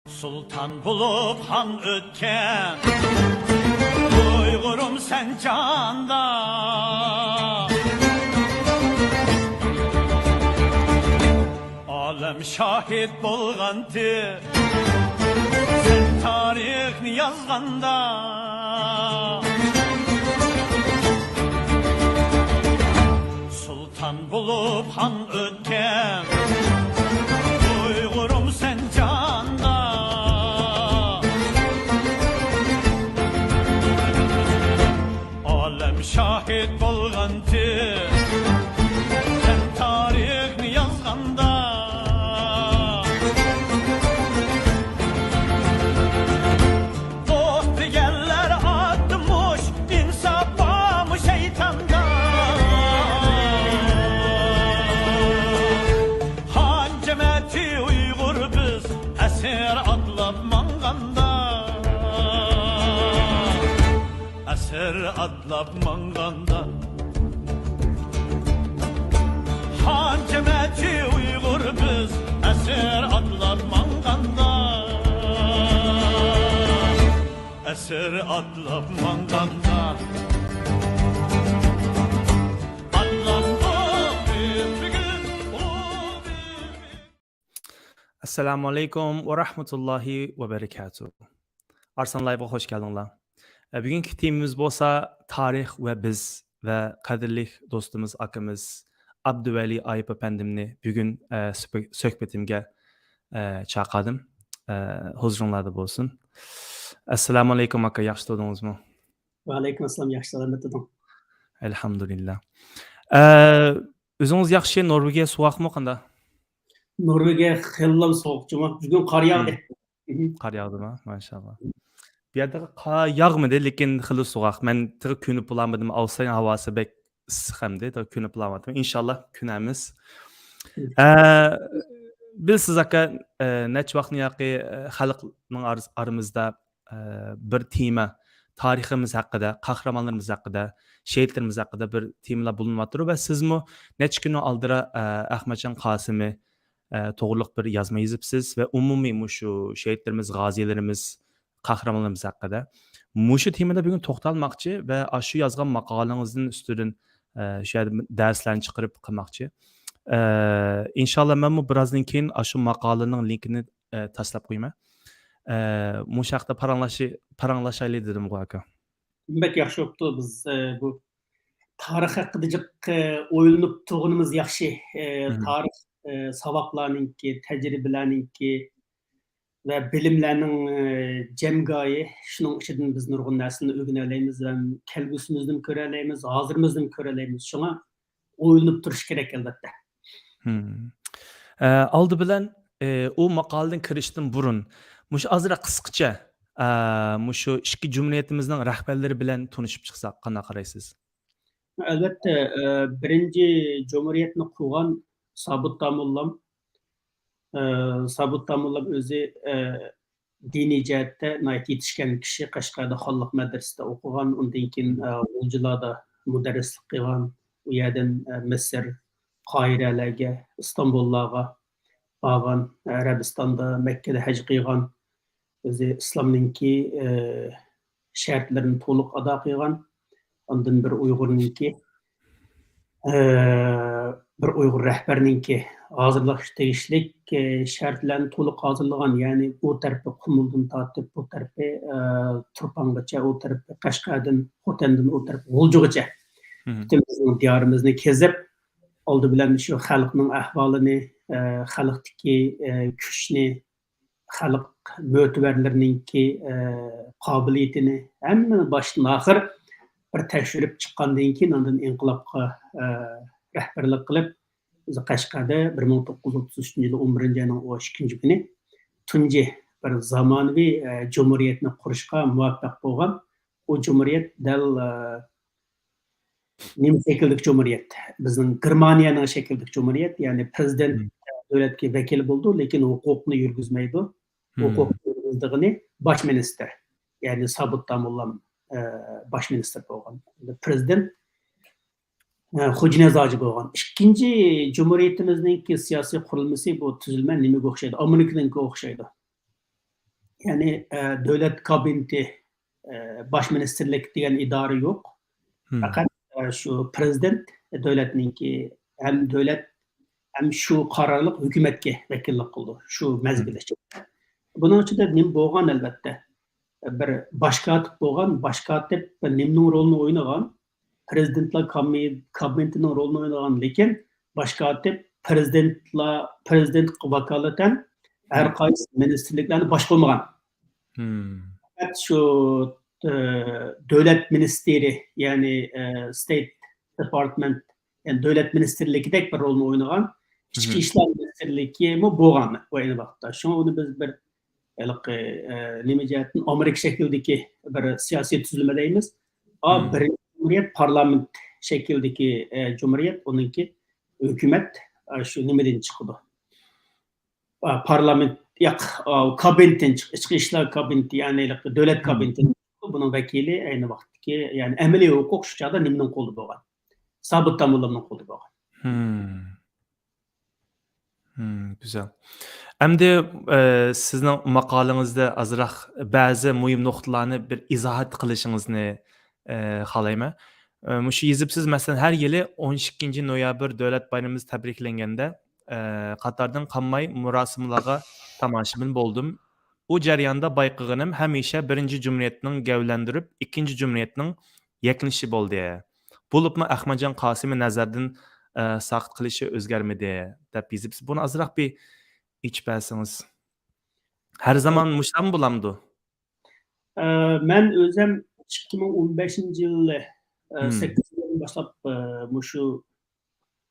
Sultan bulup han ötken Uygurum sen canda Alem şahit bolgandı Sen tarihni yazganda Sultan bulup han ötken Uygurum sen canda Alem şahit bolgandı Sen tarihni yazganda Dost digerler atmış insafı mı şeytanda Han cemeti Uygur biz esir atlap manganda Esir atlap manganda Han cemeti Uygur biz esir atlap manganda Esir atlap manganda Assalamu alaikum ve rahmetullahi ve berekatuhu. Arsan Live'a hoş geldinler. Bugünkü temimiz bolsa tarih ve biz ve kadirli dostumuz akımız Abduvali Ayıp Efendimni bugün söhbetimge çağırdım. Huzurunlarda bolsun. Assalamu alaikum aka, yaxşı doğdunuz mu? Ve aleyküm assalam, yaxşı salamat edin. Elhamdülillah. Özünüz yaxşı Norvegiya soğuk mu qanda? Norvegiya xillam soğuk cuma. Bugün kar yağdı. Qar yağdı mı? Maşallah. Bir yerde qar yağmadı, lekin xili soğuk. Men tırı künüp bulamadım. Avstraliya havası bek ısıq hamdı. Tırı künüp bulamadım. İnşallah künemiz. Bilsiz aka, neç vaqtni yaqi xalqning aramızda bir tema, tariximiz haqida, qahramonlarimiz haqida, şehitlerimiz haqida bir temalar bulunmaktır ve sizmi neç günü aldıra Ahmetcan Qasimi to'g'riliq bir yazma yozibsiz ve umumiy mushu şehitlerimiz, g'aziyalarimiz, qahramonlarimiz haqida mushu temada bugun to'xtalmoqchi ve shu yozgan maqolangizning ustidan shu darslarni chiqarib qilmoqchi. İnşallah men bu birozdan keyin shu maqolaning linkini tashlab qo'yman. Mushu haqida paranglashaylik dedim aka. Bek yaxşı oldu. Biz bu tarix haqida o'ylanib turganimiz yaxshi. Tarix sabaqlarninki, tecrübelerninki ve bilimlerinin cemgayı. Şunun içinden biz nurgun narsalarni öğreneleymiz ve kelgusimizden köreleymiz, hazırımızdan köreleymiz. Şuna o'ylanib turish kerak albatta. Aldı bilen o maqoladan kirishdan burun mushu azroq qisqacha mushu ikki jumriyatimizning rahbarlari bilan tanishib chiqsak qanday qaraysiz? Albatta, birinchi cumhuriyetni qurgan Sabit Damullam. Sabit Damullam o'zi diniy jihatda yetishgan kishi, Qashqarda xonlik madrasasida o'qigan, undan keyin G'uljilarda mudarrislik qilgan, u yerdan Misr, Qohiralarga, Istanbullarga borgan, Arabistonda, Makkada haj qilgan, o'zi islomninki shartlarini to'liq ado qilgan. Ondan bir Uyg'urninki bir Uyg'ur rahbarninki hozirlash tegishlik shartlarni to'liq hozirlagan, ya'ni u tarafi Qumuldan tortib, bu tarafi Turpangacha, u tarafi Qashqardan, Xotandan u tarafi G'uljigacha butun bizning diyorimizni kezib, oldi bilan shu xalqning ahvolini, xalqdagi kuchni, xalq mo'tabarlarininki qobiliyatini hammani boshdan oxir bir tekshirib chiqqandan keyin ondan inqilobga rahbarlik qilib, o'zi Qashqarda 1933-yil 11-ayning 12-kuni tunji bir zamonaviy cumhuriyetni qurishga muvaffaq bo'lgan. O cumhuriyet dal nima shekillik cumhuriyet? Bizning Germaniyaning shekillik cumhuriyet, ya'ni prezident davlatga vakil bo'ldi, lekin huquqni yurgizmaydi. Huquqni yurgizdigini bosh minister, ya'ni Sabit Damullam baş minister bo'lgan. Prezident Xo'jnazoji bo'lgan. Ikkinchi Cumhuriyetimizning siyosiy qurilmasi bu tuzilma nimaga o'xshaydi? Amerikaga o'xshaydi. Yani devlet kabineti, baş ministerlik degan idora yok. Fakat şu prezident devletninki hem devlet hem şu kararlılık hükümetke vekillik kıldı. Şu mezgilde. Bunun için de nim boğan elbette. Bir başkatip boğan, başkatip nimning rolunu oynagan, prezidentla kabinetinin rolunu oynagan, lekin başkatip prezident vakaleten her qaysi ministerliklerini baş koymagan. Fakat şu devlet ministeri yani State Department yani devlet ministerliği tek bir rolunu oynagan İçki işler ministerliği mi boğan bu aynı vakıtta. Şunu onu biz bir nime jihatin Amerika şekildeki bir siyasi tüzülme deymiz. Birinci cumhuriyet parlament şekildeki cumhuriyet onunki hükümet şu nimeden çıkdı. Parlament kabinetten içki işler kabineti yani devlet kabineti bunun vekili aynı vakitteki yani emeli hukuk şu çağda nimden kolu boğan. Sabit tamamlamının kolu boğan. Güzel. Endi sizning maqolangizda azroq ba'zi muhim nuqtalarni bir izohat qilishingizni xohlayman. Mushu yozibsiz masalan har yili 12 noyabr davlat bayramimiz tabriklanganda qatordan qolmay murosimlarga tomoshabin bo'ldim. U jarayonda bayqag'inim hamisha birinchi jumriyatning gavlandirib, ikkinchi jumriyatning yaklanishi bo'ldi. Bo'libmi Ahmadjon Qosimi nazardan saqit qilishi o'zgarmadi deb yozibsiz. Buni azroq bir ichib bersangiz. Her zaman muştan bulamdı. Ben özüm 2015 yılı 8 yıldan başlap muşu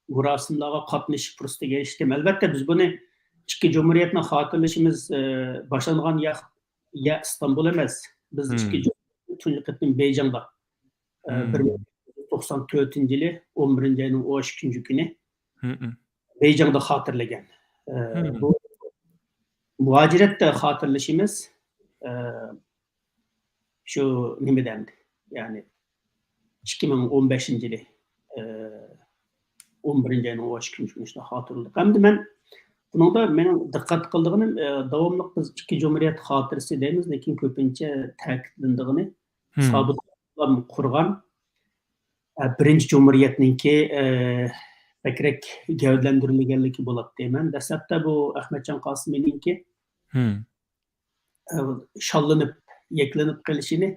murasimlarga qatnashib fursati erishdim. Albatta biz bunu ikki cumhuriyetni xotirlashimiz boshlangan ya İstanbul emas. Biz ikki cumhuriyet tunji qitim Beyjingda 1994-yili 11 ayning 12 kuni Beyjingda xotirlagan. Bu muhaciratda xotirlashimiz şu nimadan yani 2015 yili 11 ayning 12 kunida xotirladik. Endi men buningda mening diqqat qildig'im davomli biz ikki cumhuriyet xotirasi deymiz, lekin ko'pincha ta'kidlandig'ini sobit qurgan birinchi cumhuriyetninki bakrak gavdlantirilganligi bo'ladi deyman. Dastlabda bu Ahmadjon Qosimovninki shallanib, yeklanib qilishini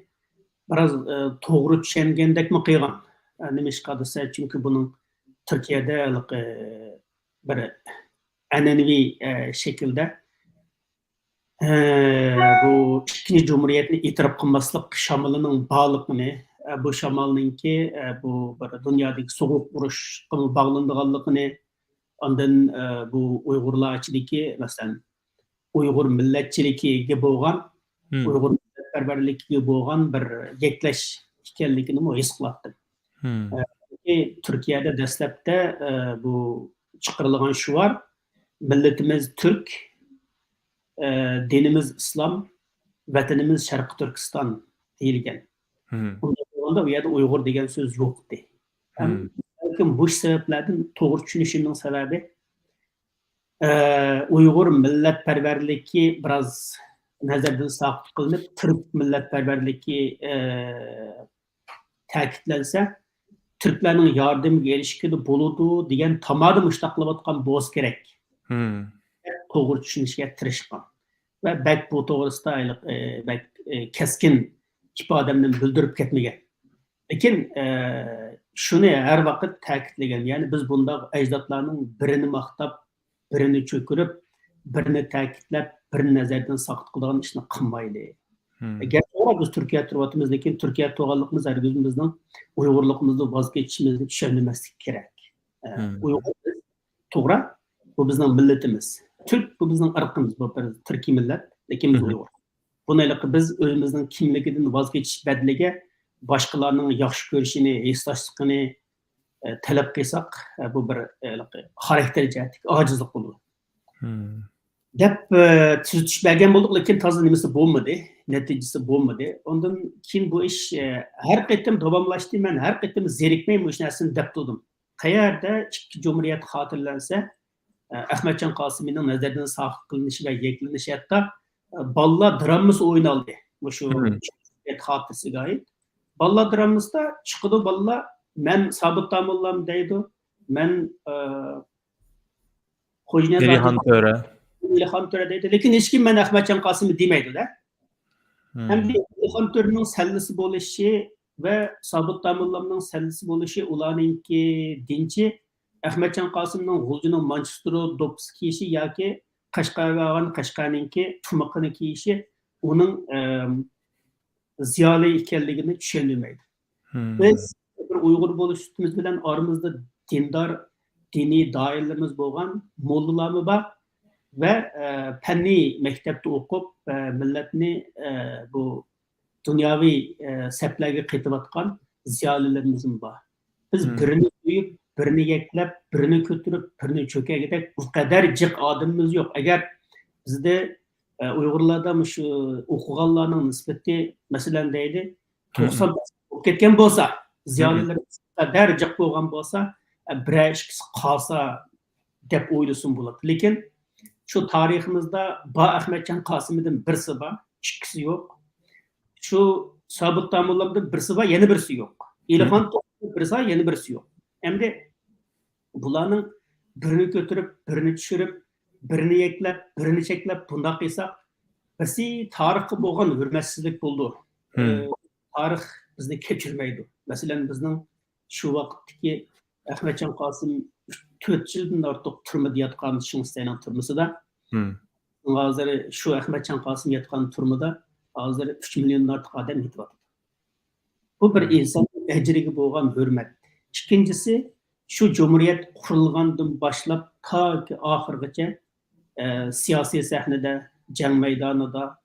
biraz to'g'ri tushungandekmi qilgan. Nima ish qilsa, chunki buning Turkiyada bir an'anaviy shaklda bu ikkinchi cumhuriyetni e'tirof qilmaslik shamolining bog'liqligini bu shamalninki bu bir dunyodagi so'g'uq urushga bog'langanligini ondan bu Uyg'urlar ichidagi masalan Uyg'ur millatchiligiga bo'lgan Uyg'ur millatparvarligiga bo'lgan bir yaklash ekanligini his qilardim. Türkiye'de dastlabda bu chiqarilgan shu var. Milletimiz Türk, dinimiz İslam, vatanimiz Sharqi Turkiston deyilgan. Onda u yerda Uyg'ur degan so'z yo'qdi. Balkim bu sabablardan to'g'ri tushunishimning sababi Uyg'ur millatparvarligi biroz nazardan saqit qilinib, Türk millatparvarligi ta'kidlansa, Türklerning yordamiga erishishga bo'ladi degan tomonda mushtaqlayotgan bo'lsa kerak. To'g'ri tushunishga tirishgan. Va bak bu to'g'risida bak keskin ifodamni bildirib ketmagan. Lekin shuni har vaqt ta'kidlagan. Ya'ni biz bunda ajdodlarning birini maqtab, birini cho'kirib, birini ta'kidlab, birini nazardan saqit qilgan ishni qilmaydi. Gerçekten biz Türkiye turvatımız, lekin Türkiye toğallıkımız bizning Uyg'urligimizni voz kechishimizni tushunmaslik kerak. Uyg'ur to'g'ri, bu bizning millatimiz. Türk bu bizning irqimiz, bu Turkiy millat, lekin biz Uyg'ur. Bunayliq biz o'zimizning kimligidan voz kechish badliga boshqalarning yaxshi ko'rishini, eslashligini talab qilsak, bu bir xarakter jihatdan ojizlik bo'ladi. Dep tuzitish bergan bo'ldik, lekin toza nimasi bo'lmadi, natijasi bo'lmadi. Ondan keyin bu ish har qatim davomlashdi. Men har qatim zerikmay bu narsani deb turdim. Qayerda ikki cumhuriyet xotirlansa, Ahmadjon Qosimovning nazardan saqit qilinishi va yaklanishi hatto Balla draması oynaldı. Bu şu Hmm. hatırısıga ait. Balla dramasida çıkıdı balla men Sabit Tamullam deydi. Men Hoca Elihan Töre. İlham Töre deydi. Lekin hiç kim men Ahmetcan Kasım'ı demeydi de. Hem Hmm. de İlham Töre'nin sellisi bo'lişi ve Sabit Tamullam'ın sellisi bo'lişi ularninki dinçi Ahmetcan Kasım'ın Gulcu'nun Manchester'ı dopus kiyişi yoki Qashqarga olgan Qashqarninki tumaqini kiyishi onun ziyoli ekanligini tushunmaydi. Hmm. Biz bir Uyg'ur bo'lish üstümüz bilan aramızda dindar diniy doirlarimiz bo'lgan mollalarmi bor ve fanniy maktabda o'qib millatni bu dunyoviy saplarga qaytayotgan ziyolilarimiz bor. Biz birini duyup, birini yeklep, birini kötürüp, birini çökegidek bu kadar jiq adamımız yok. Eğer bizde Uygurlarda şu okuganlarının nispeti mesela deydi 90 bo'lib ketgan bo'lsa, ziyolilarimiz kadar jiq bo'lgan bo'lsa, birer ikisi qalsa deb o'ylasin bo'ladi. Lekin şu tariximizde Ahmetcan Kasım'dan birisi var, ikisi yok. Şu Sabit Tamullam'dan birisi var, yeni birisi yok. İlhan birisi var, yeni birisi yok. Hem de bularning birini götürüp, birini düşürüp, birini yeklep, birini çeklep bundaq qilsak, birisi tarixga bo'lgan hurmatsizlik bo'ldi. Tarix bizni kechirmaydi. Masalan, bizning shu vaqtdagi Ahmetcan Kasım 4 yildan ortiq turmada yotgan Shinsayning turmasida. Hozir shu Ahmetcan Kasım yotgan turmada hozir 3 milliondan ortiq odam yetyapti. Bu bir inson ejriga bo'lgan hurmat. İkincisi şu Cumhuriyet kurulgandan başlap ta ki ahirgacha siyasi sahnede, jang meydanında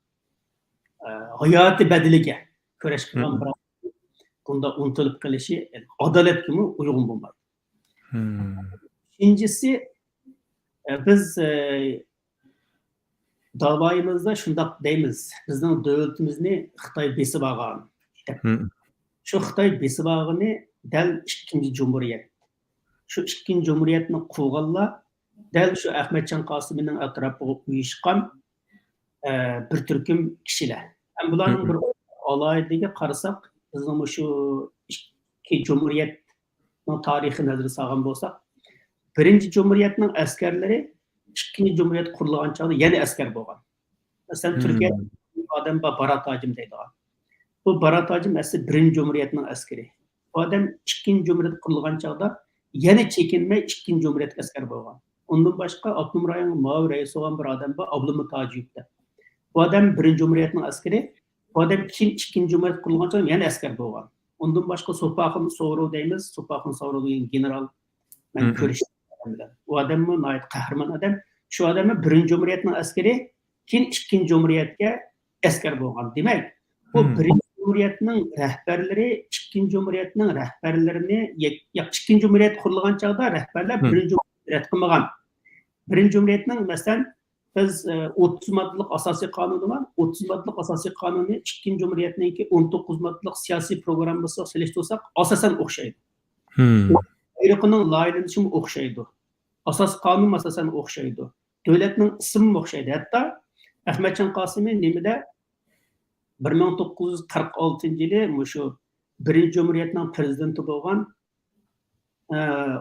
hayatı bedeliga kurash qilgan bir bunda unutilib qilishi adolatga uygun bo'lmaydi. İkincisi biz davoyimizda shundoq deymiz. Bizning davlatimizni Xitoy besib olgan. Şu Xitoy besib olgani dal ikkinchi Cumhuriyet. Şu ikkinchi Cumhuriyetni qurganlar dal şu Ahmetcan Kasım'ның atrofiga uyushgan bir turkum kishilar. Ham bularning bir alaydiga qarasak, bizning şu ikki Cumhuriyetning tarixini nazarga solgan bo'lsak, birinchi Cumhuriyetning askarlari ikkinchi Cumhuriyet qurilgan chog'da yana askar bo'lgan. Masalan, Turkiyada odam Barat Hacim deydigan. Bu Barat Hacim aslida birinchi Cumhuriyetning askari. Bu odam ikkinchi Cumhuriyet qurilgan chog'da yana chekinmay ikkinchi Cumhuriyetga askar bo'lgan. Ondan başqa Abdum rayonning muavir raisi olan bir adam var, Abdullah Tajiyev'de. Bu adam birinci Cumhuriyet'nin askeri, bu adam ikinci Cumhuriyet kurulgan sonra yani asker bo'lgan. Ondan başqa Sopaxın Soğru deymiz, Sopaxın Soğru degan general, ben görüştüm. Bu adam mı? Nayet kahraman adam. Şu adamı birinci Cumhuriyet'nin askeri, ikinci Cumhuriyet'e asker bo'lgan. Demek, bu birinci Cumhuriyet'nin rehberleri, ikinci Cumhuriyet'nin rehberlerini, ikinci Cumhuriyet kurulgan çağda rehberler birinci Cumhuriyet qilmagan. Birinci Cumhuriyet'nin mesela biz 30 maddelik asasi kanunu var. 30 maddelik asasi kanunu ikinci Cumhuriyet'ninki 19 maddelik siyasi programımızı seliştirsak asasen okşaydı. Ayrıqının layihlenişimi okşaydı. Asas kanun asasen okşaydı. Devletinin ismi okşaydı. Hatta Ahmetcan Kasım'ı nemide 1946 yılı şu birinci Cumhuriyet'nin prezidenti bo'lgan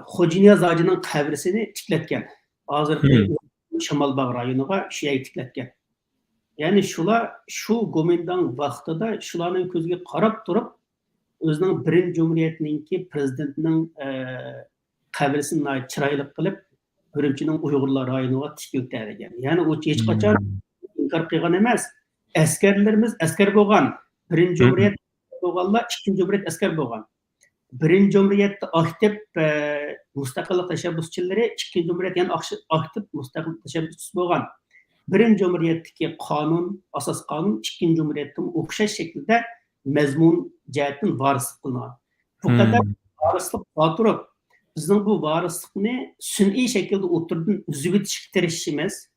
Xo'janiyaz Hacı'nın qabrisini tiklatgan. Hozirgi Shamalbog rayoniga shu yerga tiklatgan. Ya'ni shular shu Gomindan vaqtida shularning ko'ziga qarab turib, o'zining birinchi Cumhuriyetninki prezidentining qabrisini chiroyli qilib, Urumchining Uyg'urlar rayoniga tikiltirgan. Ya'ni u hech qachon inkor qilgan emas. Askarlarimiz askar bo'lgan. Birinchi Cumhuriyet bo'lganlar ikkinchi Cumhuriyet askar bo'lgan. Birinci Cumhuriyet'te aktif müstakillik teşebbüsçileri, ikinci Cumhuriyet yani aktif müstakillik teşebbüsçüsü bo'lgan. Birinci Cumhuriyet'teki kanun, asas kanun, ikinci Cumhuriyet'in okşaş şekilde mezmun cihetten varislik kılınan. Bu kadar varislik batırıp, bizim bu varislikni sün'i şekilde oturduğun üzübü çıktırışımız,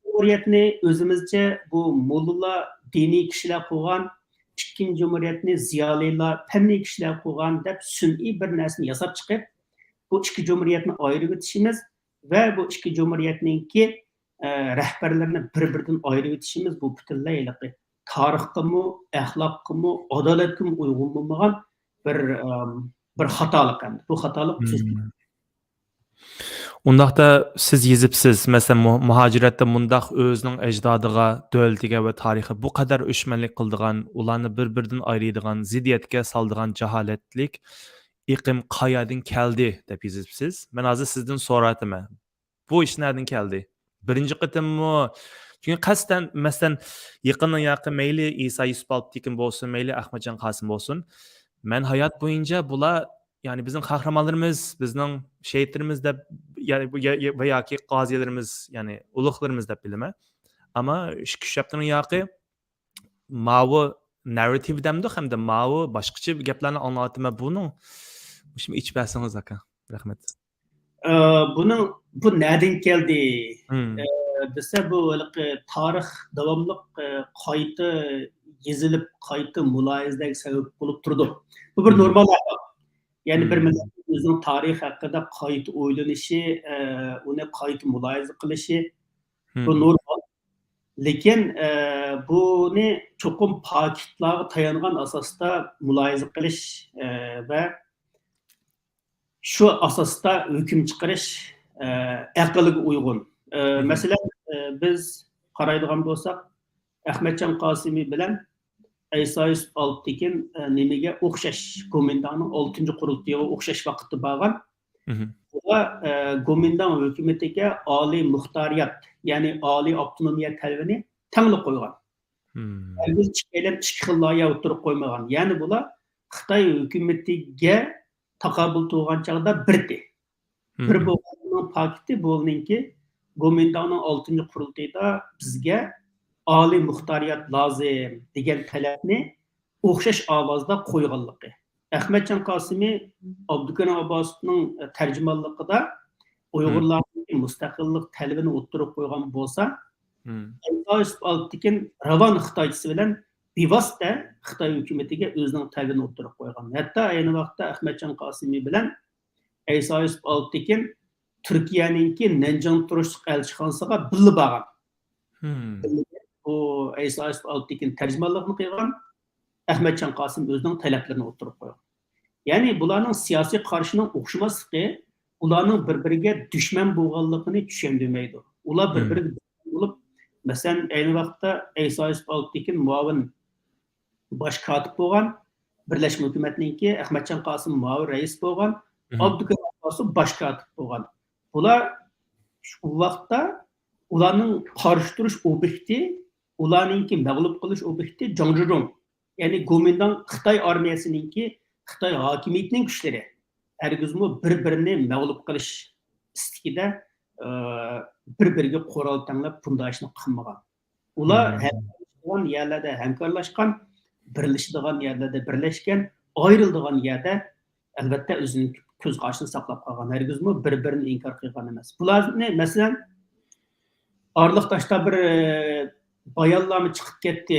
Cumhuriyet'ni özümüzce bu mollula dini kişiler koygan, İkinci Cumhuriyet'ni ziyaliler, fanniy kişiler kurgan deb sün'i bir narsani yasab chiqib, bu ikki Cumhuriyet'ni ayrı bitişimiz ve bu ikki Cumhuriyet'ninki rahbarlarni bir-biridan ayirib o'tishimiz bu butunlay tarixqami, axloqqami, adolatga uyg'un bo'lmagan bir xatolik endi. Bu xatolik Undaqda siz yezibsiz, masalan, muhaciratda mundaq o'zining ajdodiga, davlatiga va tarixiga bu qadar o'chmanlik qildigan, ularni bir-biridan ayiradigan, ziddiyatga soldigan jaholatlik iqim qayoqdan keldi deb yezibsiz. Men hozir sizdan so'rayapman. Bu ish nereden keldi? Birinchi qitimmi? Çünkü qasdan masalan yaqindan yaqin mayli İsa Yusuf Alptekin bo'lsin, mayli Ahmadjon Qosim bo'lsin, men hayot bo'yicha bular yani bizim kahramanlarımız, bizning şehitlerimiz deb va yoki qoziyalarimiz, yani ulug'larimiz deb bilaman. Ama shu kishapning yoqi mavi narrativ demdi hamda mavi boshqacha gaplarni anlatma buning. Şimdi iç bersangiz aka. Rahmat. Bu nereden geldi? Hmm. Dese bu tarix davamlı qayta yazılıp qayta mulohazadagi sebep bulup turdu. Bu bir normal ahvol. Yani bir milletin o'zining tarix haqida qayta o'ylanishi, uni qayta mulohaza qilishi bu normal. Lekin buni cho'qim faktlarga tayangan asosda mulohaza qilish va shu asosda hukm chiqarish aqlga uyg'un. Masalan, biz qaraydigan bo'lsak, Ahmadjon Qosimiy bilan İsa Yusuf Alptekin nimaga o'xshash, Gomindanning 6-qurultiyiga o'xshash vaqtda bo'lgan. Va Gomindan hukumatiga oliy muxtoriyat, ya'ni oliy avtonomiya talabini tanlab qo'ygan. Biz ikki xil loyiha o'tirib qo'ymagan. Ya'ni bular Xitoy hukumatiga taqobil turgan chog'da birdi. Bir bo'lgan fakti bo'lganki, Gomindanning 6-qurultiyida bizga oliy muxtoriyat lozim degan talabni o'xshash ovozda qo'yganligi. Ahmadjon Qosimiy Abdukarim Abbosovning tarjimonligida Uyg'urlarning mustaqillik talabini o'tirib qo'ygan bo'lsa, İsa Yusuf Alptekin ravon xitoychisi bilan bevosita Xitoy hukumatiga o'zining talabini o'tirib qo'ygan. Hatto ayni vaqtda Ahmadjon Qosimiy bilan İsa Yusuf Alptekin Turkiyaninki Nanjing turishliq elchixonasiga birga borgan. Bu İsa Yusuf Alptekin tarjimonligini qilgan, Ahmadjon Qosim o'zining talablarini o'tirib qo'ygan. Ya'ni bularning siyosiy qarshining o'xshamasligi ularning bir-biriga dushman bo'lganligini tushundirmaydi. Ular bir-biriga bo'lib, masalan, ayni vaqtda İsa Yusuf Alptekin muavin bosh kotib bo'lgan, Birlashma hukumatninki Ahmadjon Qosim muavin rais bo'lgan, Abdukarim Abbosov bosh kotib bo'lgan. Bular shu vaqtda ularning qarshi turish obyekti, ularningki mag'lub qilish obyekti Zhangzhou. Ya'ni Gomindan Xitoy armiyasininki, Xitoy hokimiyatining kuchlari hargizmi bir-birini mag'lub qilish istikida bir-biriga qo'ral tanlab bunday ishni qilmagan. Ular hamkorlashgan yerlarda hamkorlashgan, birlashadigan yerlarda birlashgan, ayriladigan yerda albatta o'zining ko'z qarshini saqlab qolgan. Hargizmi bir-birini inkor qilgan emas. Bularni masalan Arlıqdaşda bir bayonlarni chiqib ketdi.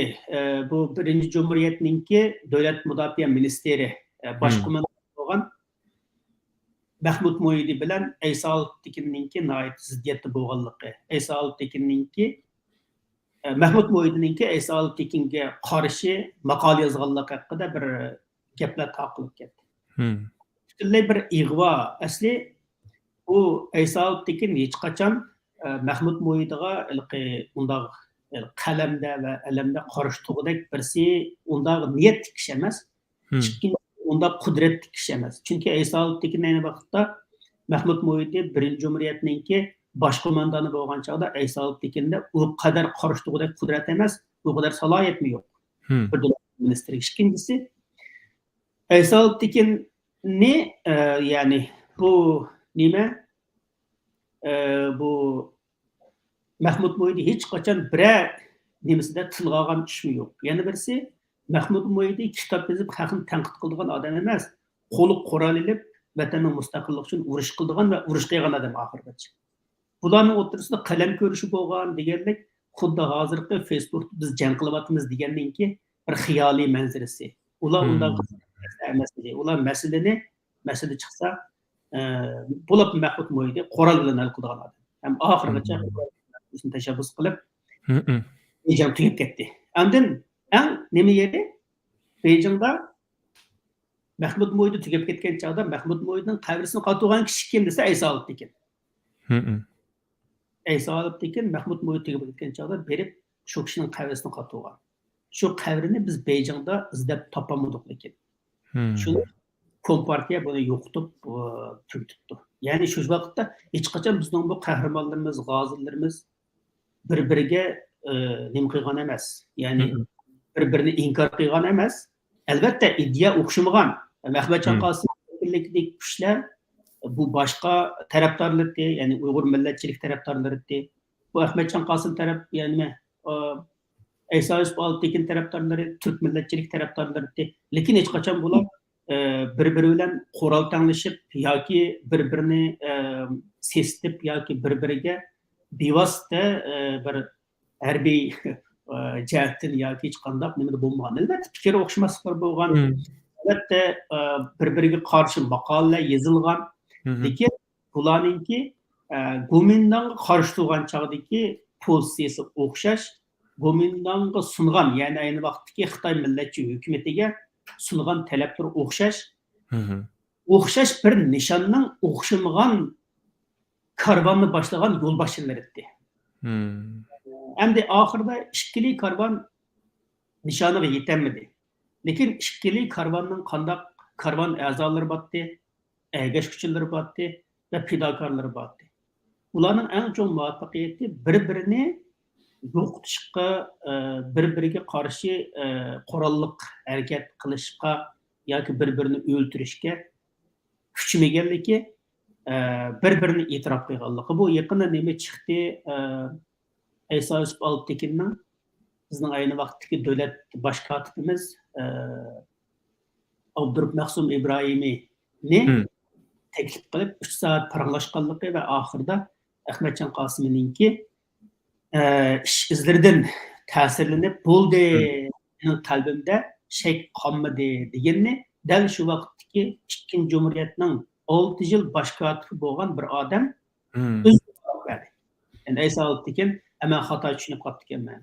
Bu birinchi Cumhuriyetninki Davlat Mudofaa ministeri bosh qo'mondon bo'lgan Mahmud Mo'yidi bilan İsa Alptekinninki nihoyat ziddiyatda bo'lganligi. İsa Alptekinninki Mahmud Mo'yidinninki İsa Alptekinga qarshi maqola yozganligi haqida bir gaplar taqilib ketdi. Butunlay bir ig'vo. Asli u İsa Alptekin hech qachon Mahmud Mo'yidiga undaq qalamda va alamda qarish tug'idek birsi undaq niyat tikish emas, undaq qudrat tikish emas. Chunki İsa Alptekin ayni vaqtda Mahmud Mo'yidi birinchi Cumhuriyetninki bosh qo'mondoni bo'lgan chog'da İsa Alptekinda u qadar qarish tug'idek qudrat emas, u qadar salohiyatmi yo'q. Bir davlat ministri. Ikkinchisi İsa Alptekinni ya'ni bu nima bu Mahmud Mo'yidi hech qachon biror nimasida tilga olgan ishmi yo'q. Yana birisi Mahmud Mo'yidi kitob yozib xalqni tanqid qiladigan odam emas, qo'li qurol ilib vatanning mustaqilligi uchun urush qiladigan va urush qilgan odam oxirigacha. Bularning o'rtasida qalam ko'rishi bo'lgan deganlik xuddi hozirgi Facebookda biz jang qilyapmiz deganninki bir xiyoliy manzarasi. Ular undan emas. Ular masala chiqsa bo'lib Mahmud Mo'yidi qo'ral bilan hal qiladigan odam. Ham oxirigacha o'zini tashabbus qilib, Hı hı. Beyjing tugab ketdi. Andin eng nima yeri Beyjingda Mahmud Mo'ydi tugab ketgan chog'da Mahmud Mo'ydining qabrisini qotgan kishi kim desa Aysa Olibtekin. Hı hı. Aysa Olibtekin Mahmud Mo'ydi tugab ketgan chog'da berib shu kishining qabrisini qotgan. Shu qabrini biz Beyjingda izlab topamadik lekin. Hı. Shuni Kompartiya buni yo'qotib tugitibdi. Ya'ni shu vaqtda hech qachon bizning bu qahramonlarimiz, g'ozillarimiz bir-biriga nima qilgan emas. Ya'ni Hı hı. bir-birini inkor qilgan emas. Albatta idea o'xshamagan. Mahmadjon Hı. Qosim vakillikdagi kuchlar bu boshqa tarafdorlardi, ya'ni Uyg'ur millatchilik tarafdorlaridi. Bu Ahmadjon Qosim taraf, ya'ni Aysa Yusuf Olibtekin tarafdorlari, Türk millatchilik tarafdorlaridi. Lekin hech qachon bular bir-biri bilan qo'ral tanglashib yoki bir-birini sesitib yoki bir-biriga bevosita bir harbiy jihatdan yoki hech qanday nimada bo'lmagan. Albatta fikr o'xshamasliklar bo'lgan. Hı. Albatta bir-biriga qarshi maqolalar yozilgan. Hı hı. Lekin bularninki Gomindanga qarshi turgan chog'dagi pozitsiyasi o'xshash. Gomindanga sungan, ya'ni ayni vaqtdagi Xitoy millatchi hukumatiga sungan talablar o'xshash. Hı hı. O'xshash bir nishonning o'xshamagan karvonni boshlagan yo'lboshchilar edi. Hı. Endi oxirida ikkili karvon nishoniga yetolmadi. Lekin ikkili karvonning qandaq karvon a'zolari botdi, egashkuchilari botdi va fidokorlari botdi. Ularning eng chong muvaffaqiyati bir-birini yo'qotishga, bir-biriga qarshi qurolliq harakat qilishga yoki bir-birini o'ltirishga kuchmaganligi, bir-birini e'tirof qilganligi. Bu yaqinda nima chiqdi? Aysa Yusuf Olibtekinning bizning ayni vaqtdagi davlat bosh kotibimiz Abdurup Mahsum Ibrohimiyni Hı. taklif qilib 3 soat paranglashganligi va oxirida Ahmadjon Qosimninki ish izlaridan ta'sirlanib bo'ldi, mening qalbimda shak qolmadi deganni dal shu vaqtdagi ikkinchi jumuriyatning 6 yil bosh kotibi bo'lgan bir odam Hı. o'zi berdi. Endi Aysa Olibtekin hemen xato tushunib qolibdi ekanman.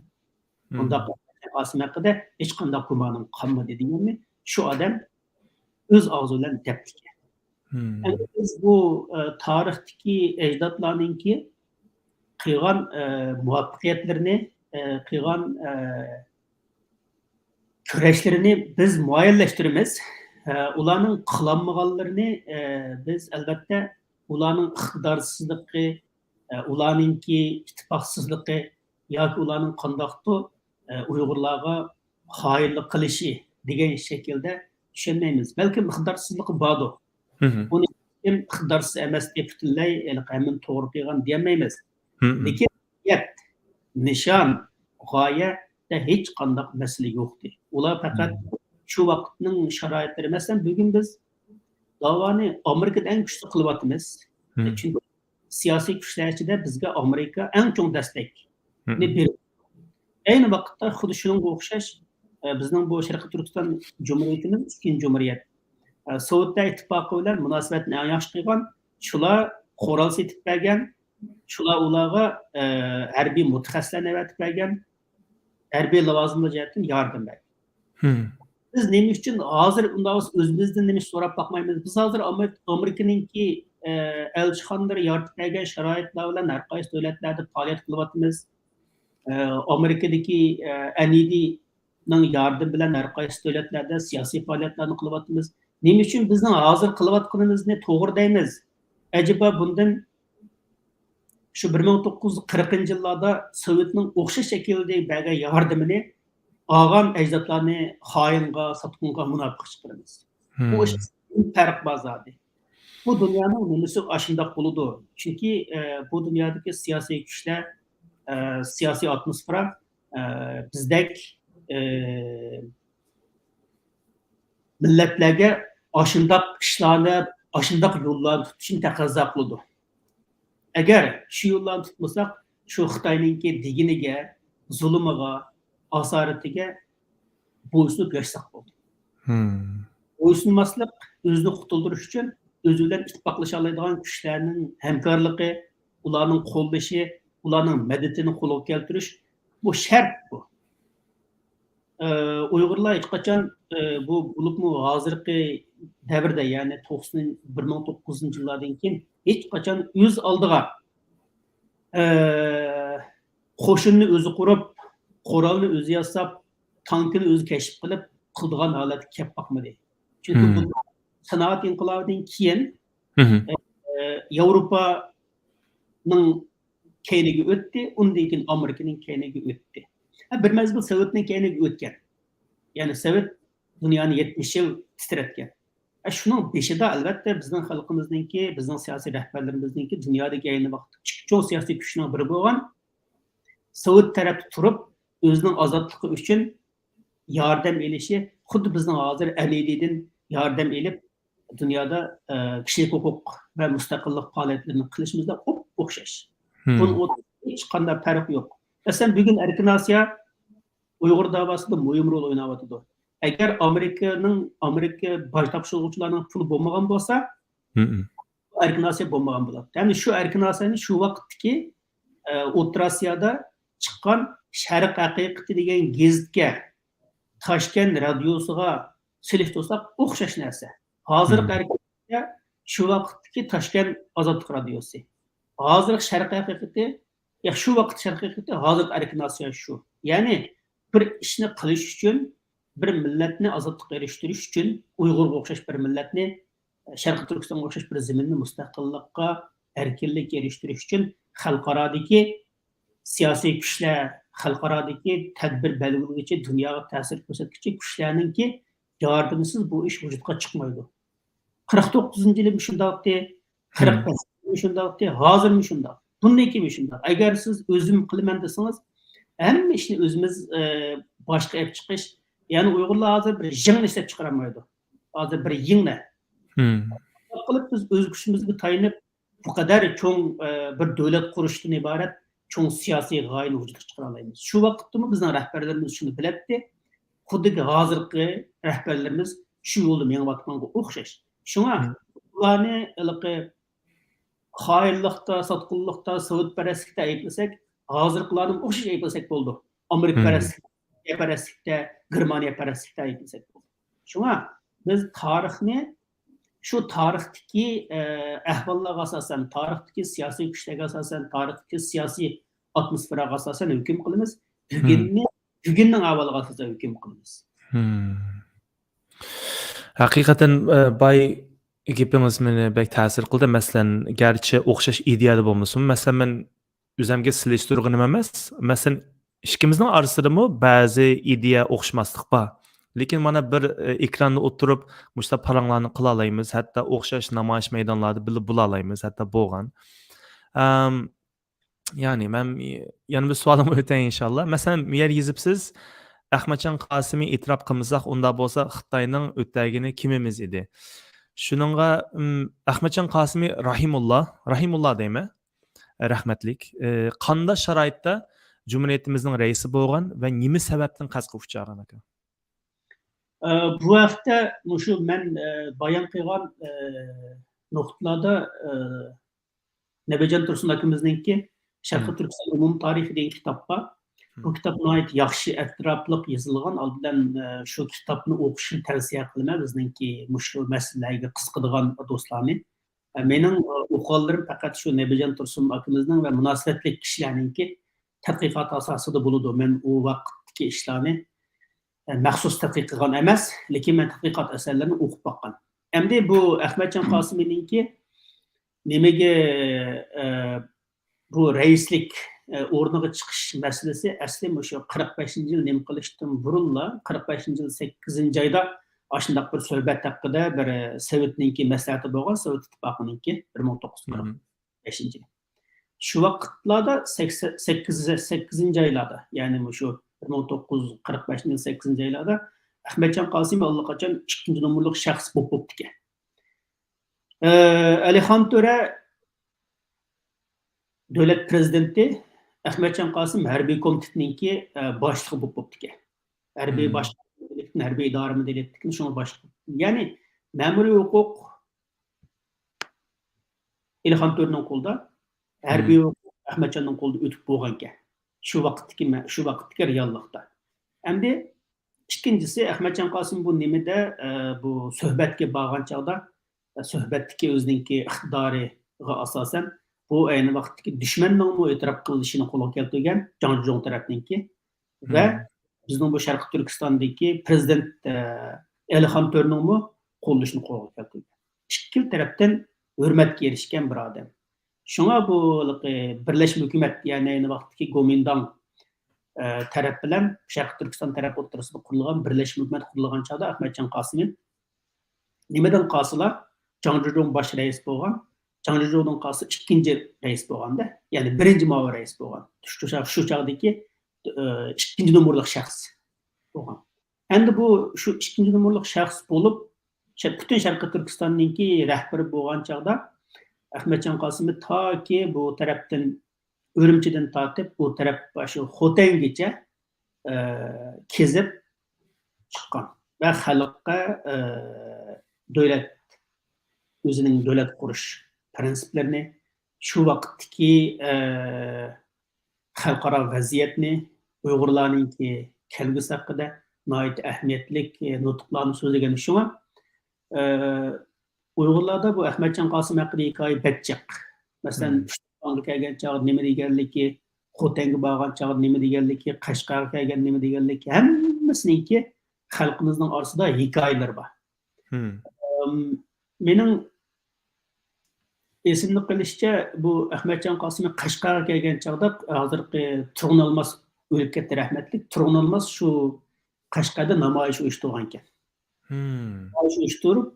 Hı. Bunda Qosim haqida hech qanday gumonim qolmadi deganni shu odam o'z og'zi bilan debdi. Hı. Endi biz bu tarixdagi ajdodlarninki qilgan muvaffaqiyatlarini, qilgan kurashlarini biz muayyanlashtiramiz. Ularning qilolmaganlarini biz albatta ularning iqtidorsizligi, ularninki ittifoqsizligi yoki ularning qandaqdir Uyg'urlarga xoinlik qilishi degan shaklda tushunmaymiz. Balki iqtidorsizligi bordir. Hı hı. Buni kim iqtidorsiz emas deb butunlay hamma to'g'ri qilgan demaymiz. Hı hı. Lekin niyat, nishon, g'oyada hech qanday masala yo'qdi. Ular faqat shu vaqtning sharoitlari. Masalan, bugun biz davoni Amerikada eng kuchli qilyapmiz. Hı. Chunki siyosiy kuchlar ichida bizga Amerika eng chong destekni berdi. Ayni vaqtda xuddi shunga o'xshash bizning bu Sharqiy Turkiston Jumhuriyatining ikkinchi jumhuriyat Sovet ittifoqi bilan munosabatni eng yaxshi qilgan, shular qo'ral setib bergan, shular ularga harbiy mutaxassislarni avatib bergan, harbiy lavozimli jihatdan yordam bergan. Hı. Biz nima uchun hozir unda o'zimizdan nima so'rab boqmaymiz? Biz hozir Amerikaningki elchixonalari yaratib bergan sharoitlar bilan har qaysi davlatlarda faoliyat qilyapmiz. Amerikadagi NEDning yordami bilan har qaysi davlatlarda siyosiy faoliyatlarni qilyapmiz. Nima uchun bizning hozir qilayotganimizni to'g'ri deymiz? Acaba bundan shu 1940-yillarda Sovetning o'xshash shaklda bergan yordamini olgan ajdodlarni xoinga, sotqinga munofiq chiqaramiz. Bu ish farq bor zodi. Bu dunyoning nimasi ashundoq bo'ladi. Chunki bu dunyodagi siyosiy kuchlar, siyosiy atmosfera bizdek millatlarga ashundoq ishlarni, ashundoq yo'llarni tutishni taqozo qiladi. Agar shu yo'llarni tutmasak, shu Xitoyninki diginiga, zulmiga, asoratiga bo'ysunib yashasak bo'ldi. Bo'ysunmaslik o'zini qutuldirish uchun o'zi bilan ittifoqlasha oladigan kuchlarning hamkorligi, ularning qo'llashi ularning medeniyetini qo'lga keltirish bu shart bu. Uyg'urlar hech qachon bu bo'libmi hozirgi davrda ya'ni 1900 yillardan keyin hech qachon o'z oldiga qo'shinni o'zi qurib, qurolni o'zi yasab, tankini o'zi kashf qilib qildigan holatga kelib boqmadi. Chunki bu sanoat inqilobidan keyin Yevropaning keyniga o'tdi, undan keyin Amerikaning keyniga o'tdi. Bir mezgil Sovetning keyniga o'tgan. Ya'ni Sovet dunyoni 70 yil titratgan. Shuning beshida albatta bizning xalqimizningki, bizning siyosiy rahbarlarimizningki dunyodagi ayni vaqtda cho'ng siyosiy kuchning biri bo'lgan Sovet tarafda turib, o'zining ozodligi uchun yordam elishi, xuddi bizning hozir Aliye'den yordam elib dunyoda kishilik huquq va mustaqillik faoliyatlarini qilishimizda o'xshash. Bunun hech qanday farqi yo'q. Masalan, bugun Erkin Asiya Uyg'ur davosida muhim rol o'ynayotdi. Agar Amerika bosh topshiruvchilarining puli bo'lmagan bo'lsa, Erkin Asiya bo'lmagan bo'ladi. Ya'ni shu Erkin Asiyani shu vaqtdagi O'rta Osiyoda chiqqan Sharq haqiqati degan gazetga, Toshkent radiosiga silib tursak o'xshash narsa. Hozirgi Erkin Asiya shu vaqtdagi Toshkent ozodlik radiosi. Hozir Sharq haqiqati, shu vaqt Sharq haqiqati, hozir Erkin Asiya shu. Ya'ni bir ishni qilish uchun, bir millatni ozodlikqa erishtirish uchun, Uyg'urga o'xshash bir millatni, Sharq Turkistonga o'xshash bir zaminni mustaqillikqa, erkinlikka erishtirish uchun xalqarodagi siyosiy kuchlar, xalqarodagi tadbir belgilovchi, dunyoga ta'sir ko'rsatuvchi kuchlarningki yordamisiz bu ish vujudga chiqmaydi. 49-yil shundaqdi, 45 shundaqdi, hozirmi shundaq. Bundan keyin shundaq. Agar siz o'zim qilaman desangiz, hamma ishni o'zimiz boshqa olib chiqish, ya'ni Uyg'urlar hozir bir yingni ishlab chiqaramaydi. Hozir bir yingni. Qilib biz o'z kuchimizga tayinib bu qadar cho'ng bir davlat qurishdan iborat cho'ng siyosiy g'oyani vujudga chiqara olamiz. Shu vaqtda bizning rahbarlarimiz shuni biladi. Xuddiki hozirgi rahbarlarimiz shu yo'lda menyapotganga o'xshash. Shunga ularni xoinlikda, sotqinlikda, sovetparastlikda ayblasak, hozirgilarni o'xshash ayblasak bo'ldi. Amerikaparastlikda, Germaniyaparastlikda ayblasak bo'ldi. Shunga biz tarixni shu tarixdagi ahvollarga asosan, tarixdagi siyosiy kuchlarga asosan, tarixdagi siyosiy atmosferaga asosan hukm qilamiz. Bugunning avvaliga asosan hukm qilamiz. Haqiqatan boy gapingiz meni bek ta'sir qildi. Masalan, garchi o'xshash ideyada bo'lmasin, masalan men o'zimga silishtirganim emas. Masalan, ikkimizning orasidami ba'zi ideya o'xshamaslik bor. Lekin mana bir ekranda o'tirib, mushta paranglarni qila olamiz, hatto o'xshash namoyish maydonlarida bilib bo'la olamiz, hatto bo'lgan. Ya'ni men yana bir savolim o'tay inshaalloh. Masalan, yer yezibsiz, Ahmadjon Qosimiy e'tirof qilmasak, unda bo'lsa Xitoyning o'tagini kimimiz edi? Shuningga Ahmadjon Qosimiy rahimulloh deymi? Rahmatlik. Qanday sharoitda Cumhuriyetimizning raisi bo'lgan va nima sababdan qasqa uchragan ekan? Bu hafta shu men bayon qilgan nuqtalarda Nabijon Tursun akamizningki Sharqi Turkiston umum tarixi degan kitob bor. Bu kitob nihoyat yaxshi atrofli yozilgan. Oldindan shu kitobni o'qishni tavsiya qilaman bizningki shu masalalarga qiziqadigan do'stlarni. Mening o'qiganlarim faqat shu Nabijon Tursun akamizning va munosabatli kishilarningki tadqiqot asosida bo'ladi. Men u vaqtdagi ishlarni maxsus tadqiq qilgan emas, lekin men tadqiqot asarlarini o'qib boqqan. Endi bu Ahmadjon Qosimiyninki nimaga bu raislik o'rniga chiqish masalasi asli shu 45-yil nima qilishdan burunla 45-yil 8-oyda shunday bir suhbat haqida bir Sovetninki maslahati bo'lgan, Sovet ittifoqininki 1945-yil. Shu vaqtlarda 8-oylarda, ya'ni shu 1945-yil 8-oylarda Ahmadjon Qosimiy allaqachon 2-nomerlik shaxs bo'lib o'tdi. Alixon To'ra davlat prezidenti Ahmadjon Qosim harbiy komitetninki boshlig'i bo'lib o'tdi. Harbiy boshlig'i, harbiy idora mudiriyatining shunga boshlig'i. Ya'ni ma'muriy huquq Alixon To'raning qo'lida, harbiy huquq Ahmetcan'ın kolunda ötüp boğanken. Şu vakitteki reallıkta. Endi ikincisi Ahmetcan Qasım bu nimede bu söhbetke bağlan çağda söhbetdeki özüninki iqtidariga asosan bu ayni vaqtdagi dushmanning e'tirof qilishini qo'lga keltirgan Jang Jong tarafninki ve bizning bu Sharqiy Turkistondagi prezident Elxon To'rningmi qo'llashini qo'lga keltirgan. İkki tarafdan hurmatga erishgan bir odam. Şuna bu birleşme hükümet yani aynı vaqtdagi Gomindang taraf bilan Sharqiy Turkiston taraf o'rtasida qurilgan birleşme hükümet qurilgan chog'da Ahmetcan Qasım nimadan qolsalar Jang Jong bosh rais bo'lgan, Jang Jongning qolsa ikkinchi rais bo'lganda, ya'ni birinchi muavin rais bo'lgan. Shu chog'dagi ikkinchi nomerlik shaxs bo'lgan. Endi bu shu ikkinchi nomerlik shaxs bo'lib, butun Sharqiy Turkistonningki rahbari bo'lgan chog'da Ahmetcan Qasım'ı ta ki bu taraftan Ürümçi'den tatip bu taraf başı Xotengacha kezib chiqqan ve xalqqa davlat o'zining davlat qurish prinsiplarini shu vaqtdagi xalqaro vaziyatni Uyg'urlarningki kelgusi haqida nihoyat ahamiyatli nutqlarni so'zlagan. Shunga Uyg'urlarda bu Ahmetcan Qasım haqida hikoya batchiq. Masalan, Pishtonga kelgan chog'da nima deganligi, Xotanga borgan chog'da nima deganligi, Qashqarga kelgan nima deganligi, hammasininki xalqimizning orasida hikoyalar bor. Mening esimni qilishcha bu Ahmetcan Qasım Qashqarga kelgan chog'da hozirgi Turg'unolmos o'lib ketdi rahmatli. Turg'unolmos shu Qashqarda namoyish uyushtirgan ekan. Uyushtirib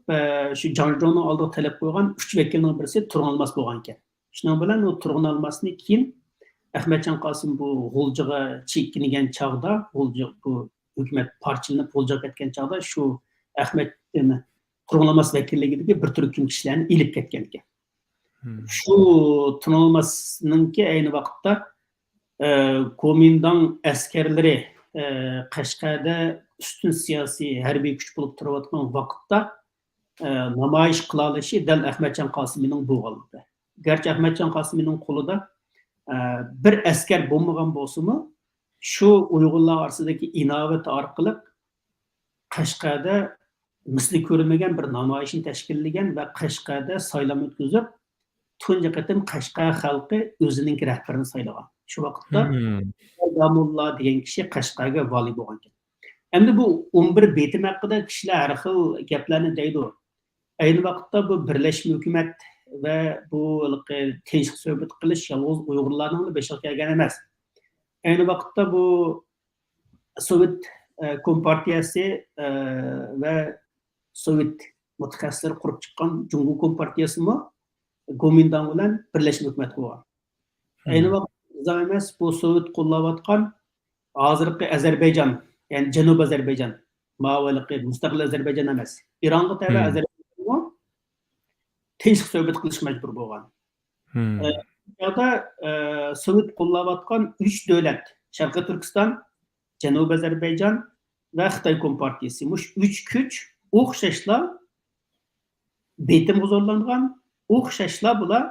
shu Jang Jongning oldiga talab qo'ygan 3 vakilning birisi Turg'unolmos bo'lgan ekan. Shuning bilan u Turg'unolmosni keyin Ahmetcan Qasım bu G'uljiga chekinigan chog'da, G'ulji bu hukumat parchalanib G'uljiga ketgan chog'da shu Ahmet Turg'unolmos vakilligidagi bir turkum kishilarni ilib ketgan ekan. Shu Turg'unolmosningki ayni vaqtda Komindang askarlari Qashqarda üstün siyasi harbiy kuch bo'lib turayotgan vaqtda namoyish qila olishi dal Ahmetcan Qasım'ning bo'lganligi. Garchi Ahmetcan Qasım'ning qo'lida bir askar bo'lmagan bo'lsa-mu, shu Uyg'urlar orasidagi inovat orqali Qashqarda misli ko'rilmagan bir namoyishni tashkillagan va Qashqarda saylov o'tkazib, tunji qatim Qashqar xalqi o'zining rahbarini saylagan. Shu vaqtda Damulla degan kishi Qashqarga vali bo'lgan ekan. Endi bu 11 betim haqida kishilar har xil gaplarni deydi. Ayni vaqtda bu birlashma hukumat va bu tinch suhbat qilish yolg'iz Uyg'urlarning beshiga kelgan emas. Ayni vaqtda bu Sovet Kompartiyasi va Sovet mutaxassislar qurib chiqqan Jungo Kompartiyasimi Gomindang bilan birlashma hukumat qurgan. Ayni vaqtda emas bu Sovet qo'llayotgan hozirgi Ozarbayjon, yani Janubiy Ozarbayjon, ma'valiqi mustaqil Ozarbayjon emas. Ironga tabi Ozarbayjon tinch suhbat qilish majbur bo'lgan. Yo'da Sovet qo'llayotgan 3 davlat, Sharqiy Turkiston, Janubiy Ozarbayjon va Xitoy Kompartiyasi. Mush 3 kuch o'xshashlar betim zo'rlangan, o'xshashlar bular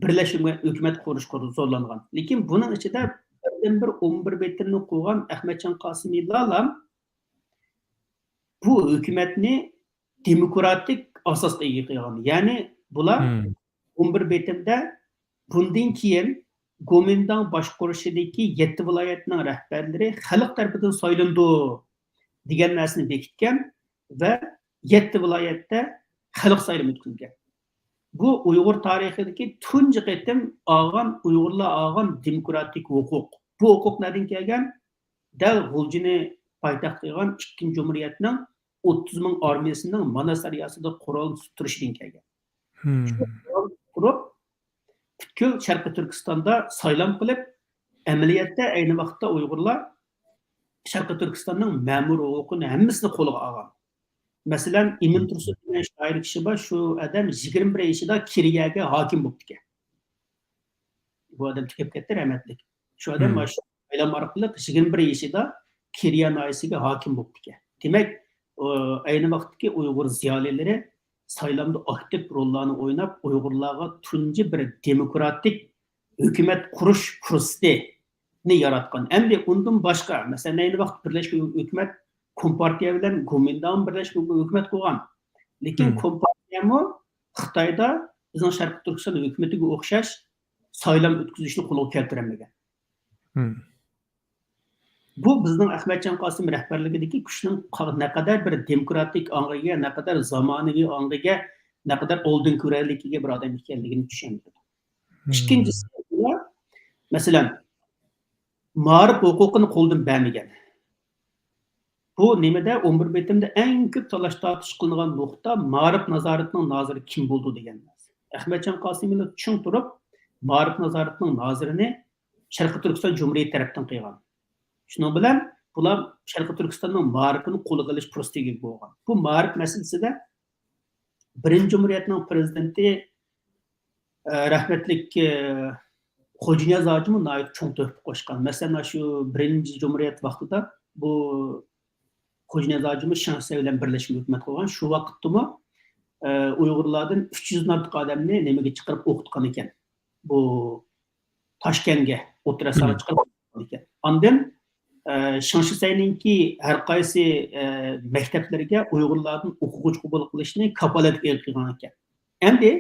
birlashma hukumat qurishga zo'rlangan. Lekin buning ichida bir 11 betimni qo'ygan Ahmetcan Qasımiylar bu hukumatni demokratik asosga ega qilgan. Ya'ni bular 11 betimda bundan keyin Gomindang boshqarishidagi 7 viloyatning rahbarlari xalq tarafidan saylandi degan narsani bekitgan va 7 viloyatda xalq saylami o'tkazilgan. Bu Uyg'ur tarixidagi tunji qatim olgan Uyg'urlar olgan demokratik huquq. Bu huquq nereden kelgan? Dal G'uljini poytaxt qilgan 2 Cumhuriyatning 30 ming armiyasining Manasariyasida qurol turishidan kelgan. Qurib butkul Sharqiy Turkistonda saylam qilib, amaliyotda ayni vaqtda Uyg'urlar Sharqiy Turkistonning ma'mur huquqini hammasini qo'lga olgan. Masalan, Imin Tursun degan shoir kishi bor, shu odam 21 yoshida Kiriyaga hokim bo'lib ketgan. Bu odam chiqib ketdi rahmatli. Shu odam shu saylam orqali 21 yoshida Kiriya noyasiga hokim bo'lib ketgan. Demak, ayni vaqtdagi Uyg'ur ziyolilari saylamda aktiv rollarni o'ynab, Uyg'urlarga tunji bir demokratik hükümet kuruş fursatini yaratgan. Endi undan başka, mesela ayni vaqt birleşik hükümet Kompartiya bilan Kuomintang birleşik hükümet kurgan. Lekin Kompartiyami Xitoyda bizning Sharqiy Turkiston hükümetiga o'xshash saylam o'tkazishni qo'lga keltirmagan. Bu bizning Ahmadjon Qosim rahbarligidagi kuchning naqadar bir demokratik ongiga, naqadar zamonaviy ongiga, naqadar oldin ko'rarligiga bir odam ekanligini tushuntirdi. Ikkinchisi, masalan, ma'rif huquqini qo'ldan bermagan. Bu nimada 11 betimda eng ko'p talash tortish qilingan nuqta ma'rif nazoratining noziri kim bo'ldi degan. Ahmadjon Qosimov tushuntirib, ma'rif nazoratining nozirini Sharqiy Turkiston Jumhuriyati tarafdan qilgan. Shuning bilan bular Sharqiy Turkistonning ma'rifini qo'lga olish fursatiga ega bo'lgan. Bu ma'rif masalasida Birinchi Jumhuriyatning prezidenti rahmatlik Xo'janiyaz hojimi nihoyat cho'ng to'hfa qo'shgan. Masalan, shu Birinchi Jumhuriyat vaqtida bu Xo'janiyaz hojimi Shansay bilan birlashib hukumat qilgan. Shu vaqtda Uyg'urlardan 300 dan ortiq odamni nimaga chiqarib o'qitgan ekan. Bu Toshkentga, O'rta Asarga chiqarib o'qitgan ekan. Ondan Shansayninki har qaysi maktablarga Uyg'urlardan o'quvchi qabul qilishni kafolat qilgan ekan. Endi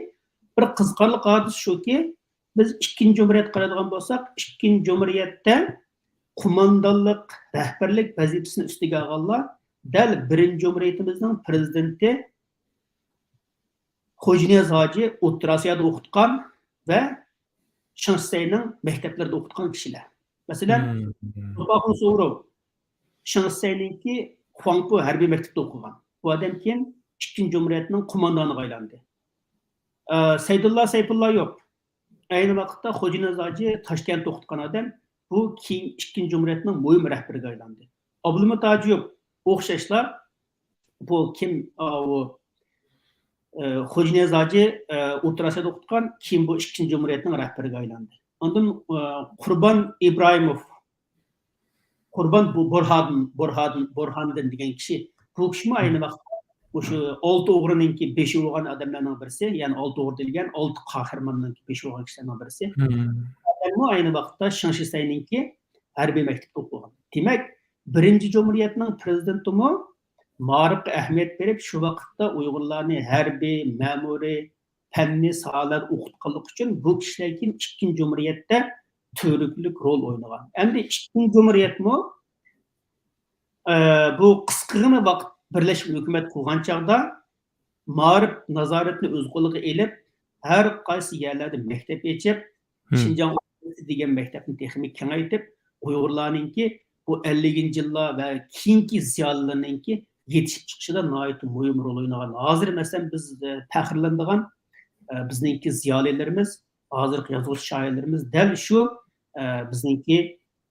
bir qiziqarli hodisa shuki, biz ikkinchi Cumhuriyet qaraydigan bo'lsak, ikkinchi Cumhuriyetda qo'mondonlik, rahbarlik vazifasini ustiga olganlar dal birinchi Cumhuriyetimizning prezidenti Xo'janiyaz hoji O'rta Osiyoda o'qitgan va Shansayning maktablarida o'qitgan kishilar. Masalan, Turpaqun So'rov Shansayninki Huangpu harbiy maktabda o'qigan. Bu odam keyin ikkinchi Cumhuriyetning qo'mondoniga aylandi. Saydulla Sayfullayev ayni vaqtda Xo'janiyaz hoji Toshkentda o'qitgan odam, bu keyin ikkinchi Cumhuriyetning muhim rahbariga aylandi. Abdulmumin Tojiyev o'xshashlar, bu kim Xo'janiyaz hoji O'rta Osiyoda o'qitgan, keyin bu ikkinchi Cumhuriyetning rahbariga aylandi. Ondan Qurbon Ibrohimov, Qurbon Burhoniddin degan kishi, bu kishi ayni vaqtda o'sha 6 o'g'rininki 5 bo'lgan odamlarning birisi, ya'ni 6 o'g'ri degan 6 qahramonninki 5 bo'lgan kishilarning birisi. Bu ayni vaqtda Shansayninki harbiy maktabda o'qigan. Demak, birinchi Cumhuriyetning prezidentimi ma'rifga ahamiyat berib, shu vaqtda Uyg'urlarni harbiy, ma'muriy, fanni sohalar o'qitganlik uchun bu kishilar keyin ikkinchi Cumhuriyetda to'riklik rol o'ynagan. Endi ikkinchi Cumhuriyetmi bu qisqagina vaqt birlashib hukumat qurgan chog'da ma'rif nazoratini o'z qo'liga elib, har qaysi yerlarda maktab ochib, Şinjan degan maktabni texnik kengaytib, Uyg'urlarninki bu 50-yillar va keyingi ziyolilarninki yetishib chiqishida nihoyat muhim rol o'ynagan. Hozir masalan biz faxrlanadigan bizningki ziyolilarimiz, hozirgi yozuvchi shoirlarimiz dal shu bizningki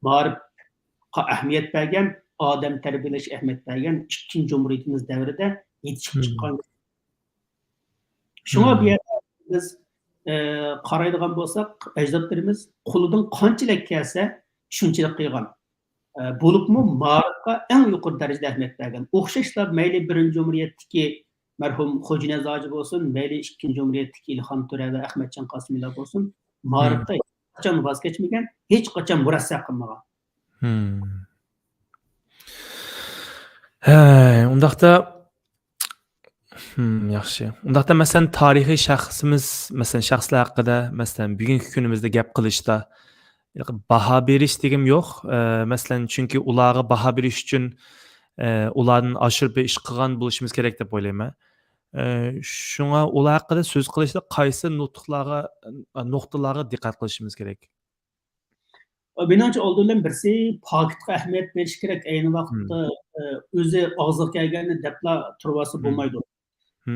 ma'rifga ahamiyat bergan, odam tarbiyalash ahamiyat bergan ikkinchi Cumhuriyetimiz davrida yetishib chiqqan. Shunga bu yerda biz qaraydigan bo'lsak, ajdodlarimiz qo'lidan qanchalik kelsa shunchalik qilgan. Bo'libmi ma'rifga eng yuqori darajada ahamiyat bergan. O'xshashlar mayli birinchi Cumhuriyetdagi marhum Xo'janiyaz hoji bo'lsin, mayli ikkinchi Cumhuriyetdagi Ilhom To'ra va Ahmadjon Qosimov bo'lsin, ma'rifda hech qachon voz kechmagan, hech qachon murassa qilmagan. Undaqda yaxshi. Undaqda masalan tarixiy shaxslar haqida, masalan bugungi kunimizda gap qilishda baho berish degim yo'q. Masalan, chunki ularga baho berish uchun ulardan oshirib ish qilgan bo'lishimiz kerak deb o'ylayman. Shunga ular haqida so'z qilishda qaysi nuqtalarga diqqat qilishimiz kerak? Menimcha oldindan birisi pokitga ahamiyat berish kerak. Ayni vaqtda o'zi og'ziga kelganini debla turvasi bo'lmaydi.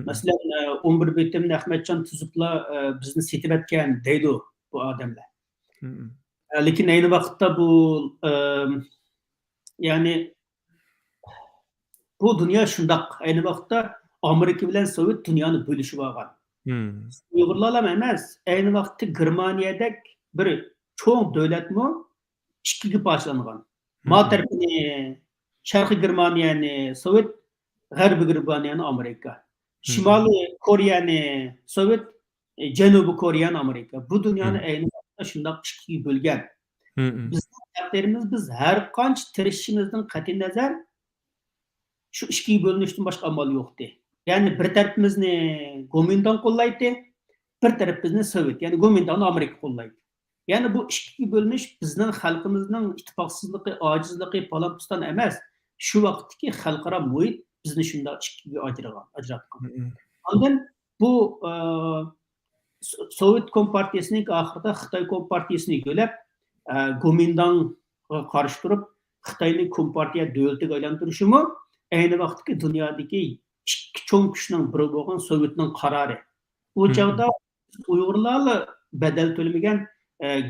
Masalan, 11 betimda Ahmadjon tuziblar bizni setib etgan deydi bu odamlar. Lekin ayni vaqtda bu ya'ni bu dunyo shundoq. Ayni vaqtda Amerika bilan Sovet dunyoni bo'lishib olgan. Uyg'urlar emas, ayni vaqtda Germaniyadek bir cho'ng davlatmi ikkiga parchalangan. Ma tarafini Sharqiy Germaniyani Sovet, G'arbiy Germaniyani Amerika. Shimoliy Koreyani Sovet, Janubiy Koreyani Amerika. Bu dunyoni ayni vaqtda shundoq ikkiga bo'lgan. Hı hı. Bizning taqdirimiz biz har qancha tirishishimizdan qat'iy nazar shu ikkiga bo'linishdan boshqa amal yo'qdi. Ya'ni bir tarafimizni Gomindan qo'llaydi, bir tarafimizni Sovet, ya'ni Gomindani Amerika qo'llaydi. Ya'ni bu ikkiga bo'linish bizning xalqimizning ittifoqsizligi, ojizligi falan pistan emas. Shu vaqtdagi xalqaro muhit bizni shunday ikkiga ajratgan. Hı hı. Ondan bu Sovet Kompartiyasining oxirida Xitoy Kompartiyasini yo'lab Gomindanga qarshi turib Xitoyni Kompartiya davlatiga aylantirishimi ayni vaqtdagi dunyodagi ikki cho'ng kuchning biri bo'lgan Sovetning qarori. Bu chog'da Uyg'urlarni badal to'lamagan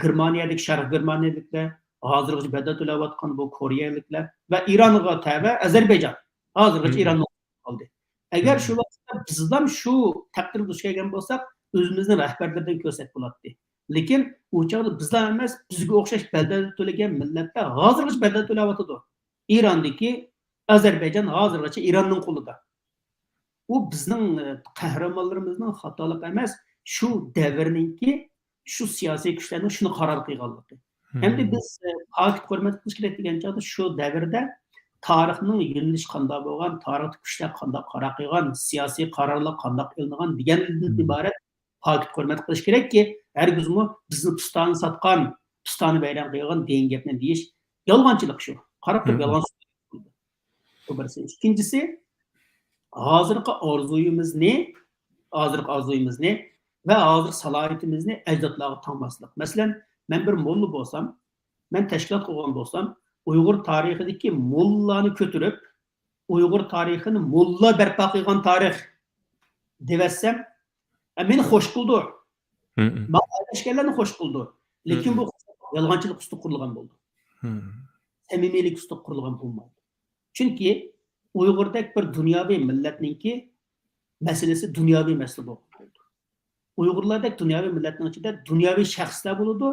Germaniyadagi Sharq Germaniyaliklar, hozirgacha badal to'layotgan bu Koreyaliklar va Ironga tabi Ozarbayjon hozirgacha Ironda qoldi. Agar shu vaqtda biz ham shu taqdirga duch kelgan bo'lsak, o'zimizni rahbarlardan ko'rsak bo'ladi. Lekin u chog'da bizlar emas, bizga o'xshash badal to'lagan millatlar hozirgacha badal to'layotdi. Irondagi Ozarbayjon hozirgacha Ironning qo'lida. U bizning qahramonlarimizning xatolik emas, shu davrninki shu siyosiy kuchlarning shuni qaror qilganligi. Endi biz haqq hurmat qilish kerak degan chog'da shu davrda tarixning yo'nalishi qanday bo'lgan, tarix kuchlar qanday qaror qilgan, siyosiy qarorlar qanday qilingan degandan iborat haqq hurmat qilish kerakki, hargizmi bizni pistani satgan, pistani bayram qilgan degan gapni deyish yolg'onchilik shu. Qarab turib yolg'on so'zlaydi. Bu birisi. Ikkinchisi, hozirgi orzuyimizni va hozir salohiyatimizni ajdodlarga tanmaslik. Masalan, men bir molla bo'lsam, men tashkilot qilgan bo'lsam, Uyg'ur tarixidagi mollani ko'tarib, Uyg'ur tarixini molla barpo qilgan tarix devassam, meni xush qildi. Maqtashganlarni xush qildi. Lekin bu yolg'onchilik ustida qurilgan bo'ldi. Samimiylik ustida qurilgan bo'lmadi. Chunki Uyg'urdek bir dunyoviy millatninki masalasi dunyoviy masala bo'ldi. Uyg'urlardek dunyoviy millatning ichida dunyoviy shaxslar bo'ladi.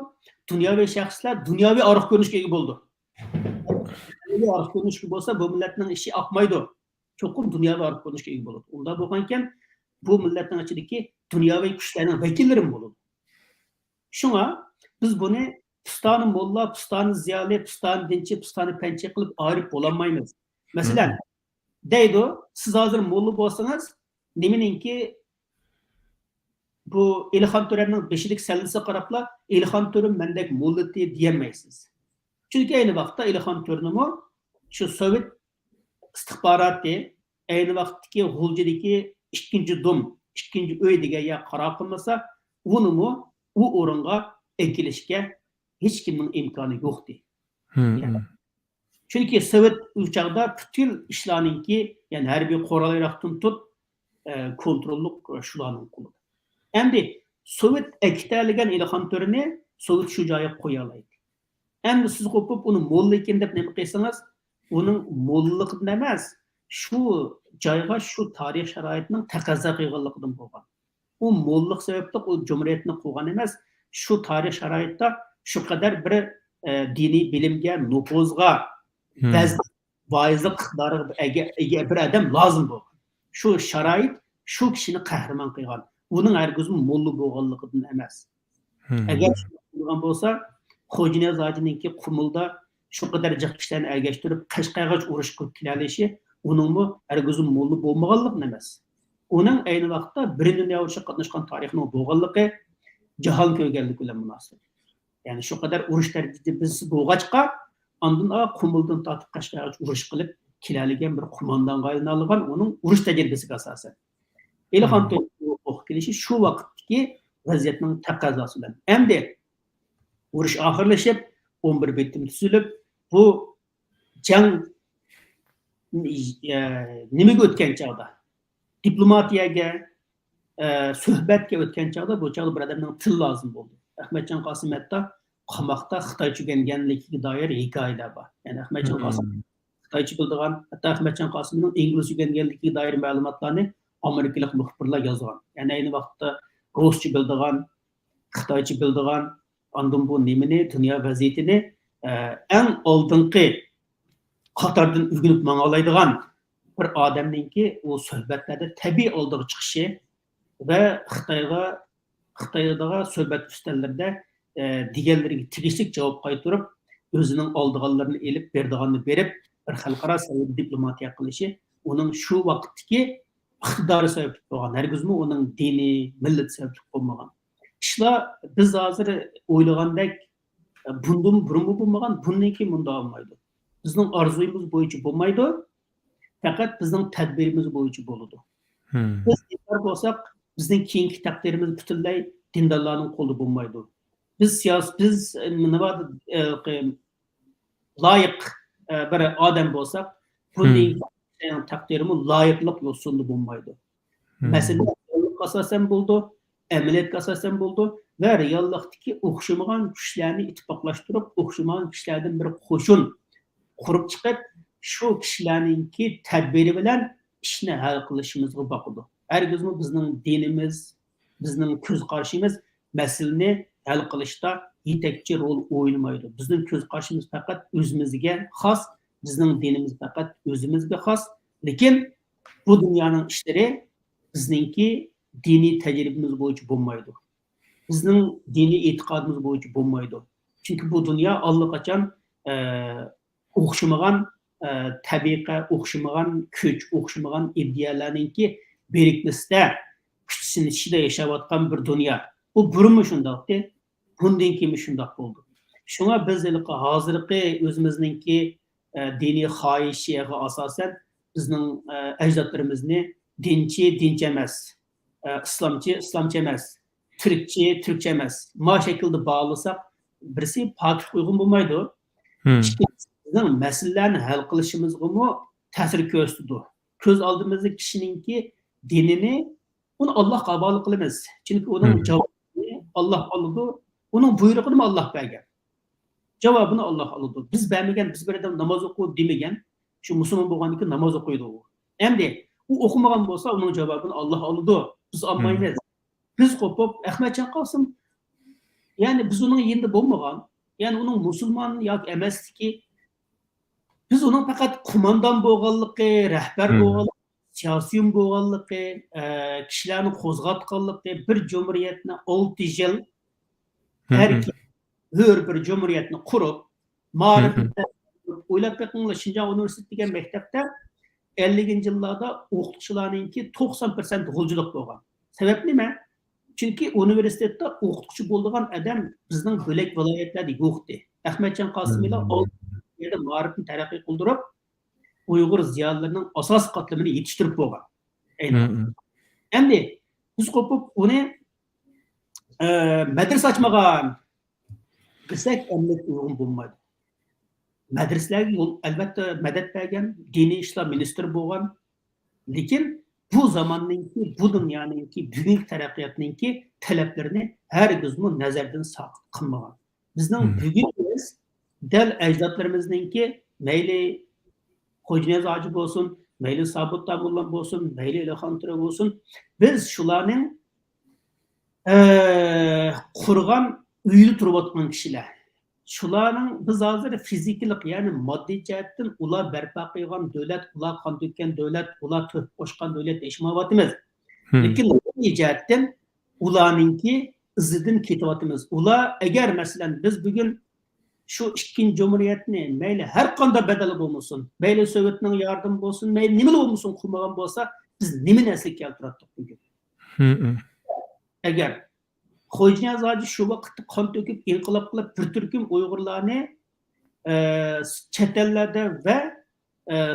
Dunyoviy shaxslar dunyoviy orif ko'rinishga ega bo'ldi. Dunyoviy orif ko'rinishga bo'lsa, bu millatning ishi oqmaydi. Cho'qim dunyoviy orif ko'rinishga ega bo'ladi. Unda bo'lgan ekan, bu millatning ichidagi dunyoviy kuchlarning vakillari bo'ladi. Shunga biz buni pistani molla, pistani ziyoli, pistani dinchi, pistani panchi qilib ayirib bo'lolmaymiz. Masalan, deydi, siz hozir molla bo'lsangiz, nimaninki bu Elxon To'raning beshilik sallisi qarabla Elxon To'rim mendek mollati diyolmaysiz. Chunki ayni vaqtda Elxon To'rnimi shu Sovet istixboroti ayni vaqtdagi G'uljidagi ikkinchi dum, ikkinchi uy degan qaror qilmasa, unimi u o'ringa ekilishga hech kimning imkoni yo'qdi. Chunki Sovet uçağda bütün ishlarninki, ya'ni harbiy qurollardan tut kontrollik shularning qo'lida. Endi Sovet ekitaligan Elxon To'rini Sovet shu joyga qo'ya oladi. Endi siz qo'pib uni molla ekan deb nima qilsangiz, uning mollaligidan emas, shu joyga shu tarix sharoitining taqozo qilganligidan bo'lgan. U mollalik sababli u jumhuriyatni qurgan emas, shu tarix sharoitda shu qadar bir diniy bilimga, nufuzga, vaizlik iqtidoriga ega bir odam lozim bo'lgan. Shu sharoit shu kishini qahramon qilgan. Uning hargiz molla bo'lganligidan emas. Agar bo'lgan bo'lsa, Xo'janiz hojininki Qumulda shu qadar jiq kishilarni ergashtirib, Qashqarga urush qilib kelalishi, uningmi hargiz molla bo'lmaganligi emas. Uning ayni vaqtda birinchi dunyo urushi qatnashgan tarixning bo'lganligi jahon ko'rganligi bilan munosib. Ya'ni shu qadar urush tajribasi bo'lg'achqa, ondan Qumuldan tortib Qashqarga urush qilib kelaligan bir qo'mondonga aylangan uning urush tajribasiga asosan. Elxon To'rni kelishi shu vaqtdagi vaziyatning taqozosi bilan. Endi urush oxirlashib, 11 bitim tuzilib, bu jang nimaga o'tgan chog'da? Diplomatiyaga, suhbatga o'tgan chog'da bu chog'da bir odamning til lozim bo'ldi. Ahmadjon Qosim hatto qamoqda Xitoycha o'rganganligiga doir hikoyalar bor. Ya'ni Ahmadjon Qosim Xitoycha bildigan, hatto Ahmadjon Qosimning ingliz o'rganganligiga doir ma'lumotlarni Amerikalik muxbirlar yozgan. Ya'ni ayni vaqtda Ruscha bildigan, Xitoycha bildigan, ondan bu nimani, dunyo vaziyatini eng oldingi qatordan o'rganib mang'olaydigan bir odamningki u suhbatlarda tabiiy oldiga chiqishi va Xitoydagi suhbat ustallarida deganlariga tegishli javob qaytarib, o'zining oldiganlarini elib berdiganini berib, bir xalqaro savdo diplomatiya qilishi uning shu vaqtdagi iqtidori sababli bo'lgan. Hargizmi uning dini, millat sababli bo'lmagan. İşler biz hazır o'ylagandek bundan burun bo'lmagan, bundan keyin bunda olmaydi. Bizning orzuyimiz bo'yicha bo'lmaydi. Faqat bizning tadbirimiz bo'yicha bo'ladi. Biz dindor bo'lsak, bizning keyingi taqdirimiz butunlay dindorlarning qo'lida bo'lmaydi. Biz nima loyiq bir odam bo'lsak, bunday taqdirimiz loyiqlik yo'lida bo'lmaydi. Masalan, asosan bo'ldi, amaliyotga asosan bo'ldi va reallikdagi o'xshamagan kuchlarni ittifoqlashtirib, o'xshamagan kuchlardan bir qo'shin qurib chiqib, shu kishilarningki tadbiri bilan ishni hal qilishimizga boqadi. Hargizmi bizning dinimiz, bizning ko'z qarashimiz masalani hal qilishda yetakchi rol o'ynamaydi. Bizning ko'z qarashimiz faqat o'zimizga xos, bizning dinimiz faqat o'zimizga xos. Lekin bu dunyoning ishlari bizningki diniy tajribamiz bo'yicha bo'lmaydi. Bizning diniy e'tiqodimiz bo'yicha bo'lmaydi. Chunki bu dunyo allaqachon o'xshamagan tabiqa, o'xshamagan kuch, o'xshamagan ideyalarningki birikmasida kuch sinishida yashayotgan bir dunyo. Bu burunmi shundoqdi? Bundan keyin shundoq bo'ldi. Shunga biz hozirgi o'zimizningki diniy xohishiga asosan bizning ajdodlarimizni dinchi emas, İslamçı emas, Türkçe emas. Ma şekilde bağlasak birisi Pakistan uygun bulmaydı. Bizning masalalarni hal qilishimizga ta'sir ko'rsatdi. Ko'z oldimizda kishininki dinini uni Allohga havola qilamiz. Chunki uning javobini Alloh oladi, uning buyrug'ini Alloh bergan. Javobini Alloh oladi. Biz bermagan, biz bir odam namoz o'qi demagan, shu musulmon bo'lgandan keyin namoz o'qiydi u. Endi u o'qimagan bo'lsa, uning javobini Alloh oladi. Biz olmaymiz. Biz qo'pib Ahmadjon Qosim, ya'ni biz uning endi bo'lmagan, ya'ni uning musulmon yoki emasligi, biz uning faqat qo'mondon bo'lganligi, rahbar bo'lganligi, siyosiy bo'lganligi, kishilarni qo'zg'atganligi, bir jumuriyatni 6 yil har bir jumuriyatni qurib, ma'rifat o'ylab beqinglar, Shinjon universiteti degan maktabda 50-yillarda o'qituvchilarningki 90% g'uljilik bo'lgan. Sabab nima? Chunki universitetda o'qituvchi bo'lgan odam bizning bo'lak viloyatlarda yo'qdi. Ahmadjon Qosimlar yerda ma'rifni taraqqiy qildirib, Uyg'ur ziyolilarining asos qatlamini yetishtirib bo'lgan. Endi biz qo'pib uni madrasa ochmagan desak, emlik uyg'un bo'lmaydi. Madrasalarga yo'l albatta madad bergan, diniy ishlar ministri bo'lgan, lekin bu zamonninki, bu dunyoninki, bugungi taraqqiyotninki talablarini hargizmi nazardan soqit qilmagan. Bizning bugunimiz dal ajdodlarimizningki mayli Xo'janiz hoji bo'lsin, mayli Sobit Tamulla bo'lsin, mayli Ilhom Tura bo'lsin, biz shularning qurgan uyida turayotgan kishilar. Shularning biz hozir fizikalik, ya'ni moddiy jihatdan ular barpo qilgan davlat, ular qon to'kkan davlat, ular to'p qo'shgan davlat deyishmayapmiz. Lekin moddiy jihatdan ularningki izidan ketyapmiz. Ular agar masalan biz bugun shu ikkinchi jumuriyatni mayli har qanday badali bo'lmasin, mayli Sovetning yordami bo'lsin, mayli nima bo'lmasin qilmagan bo'lsa, biz nima narsa keltirdik bugun? Agar Xo'janiz hoji shu vaqtda qon to'kib, inqilob qilib, bir turkum Uyg'urlarni chet ellarda va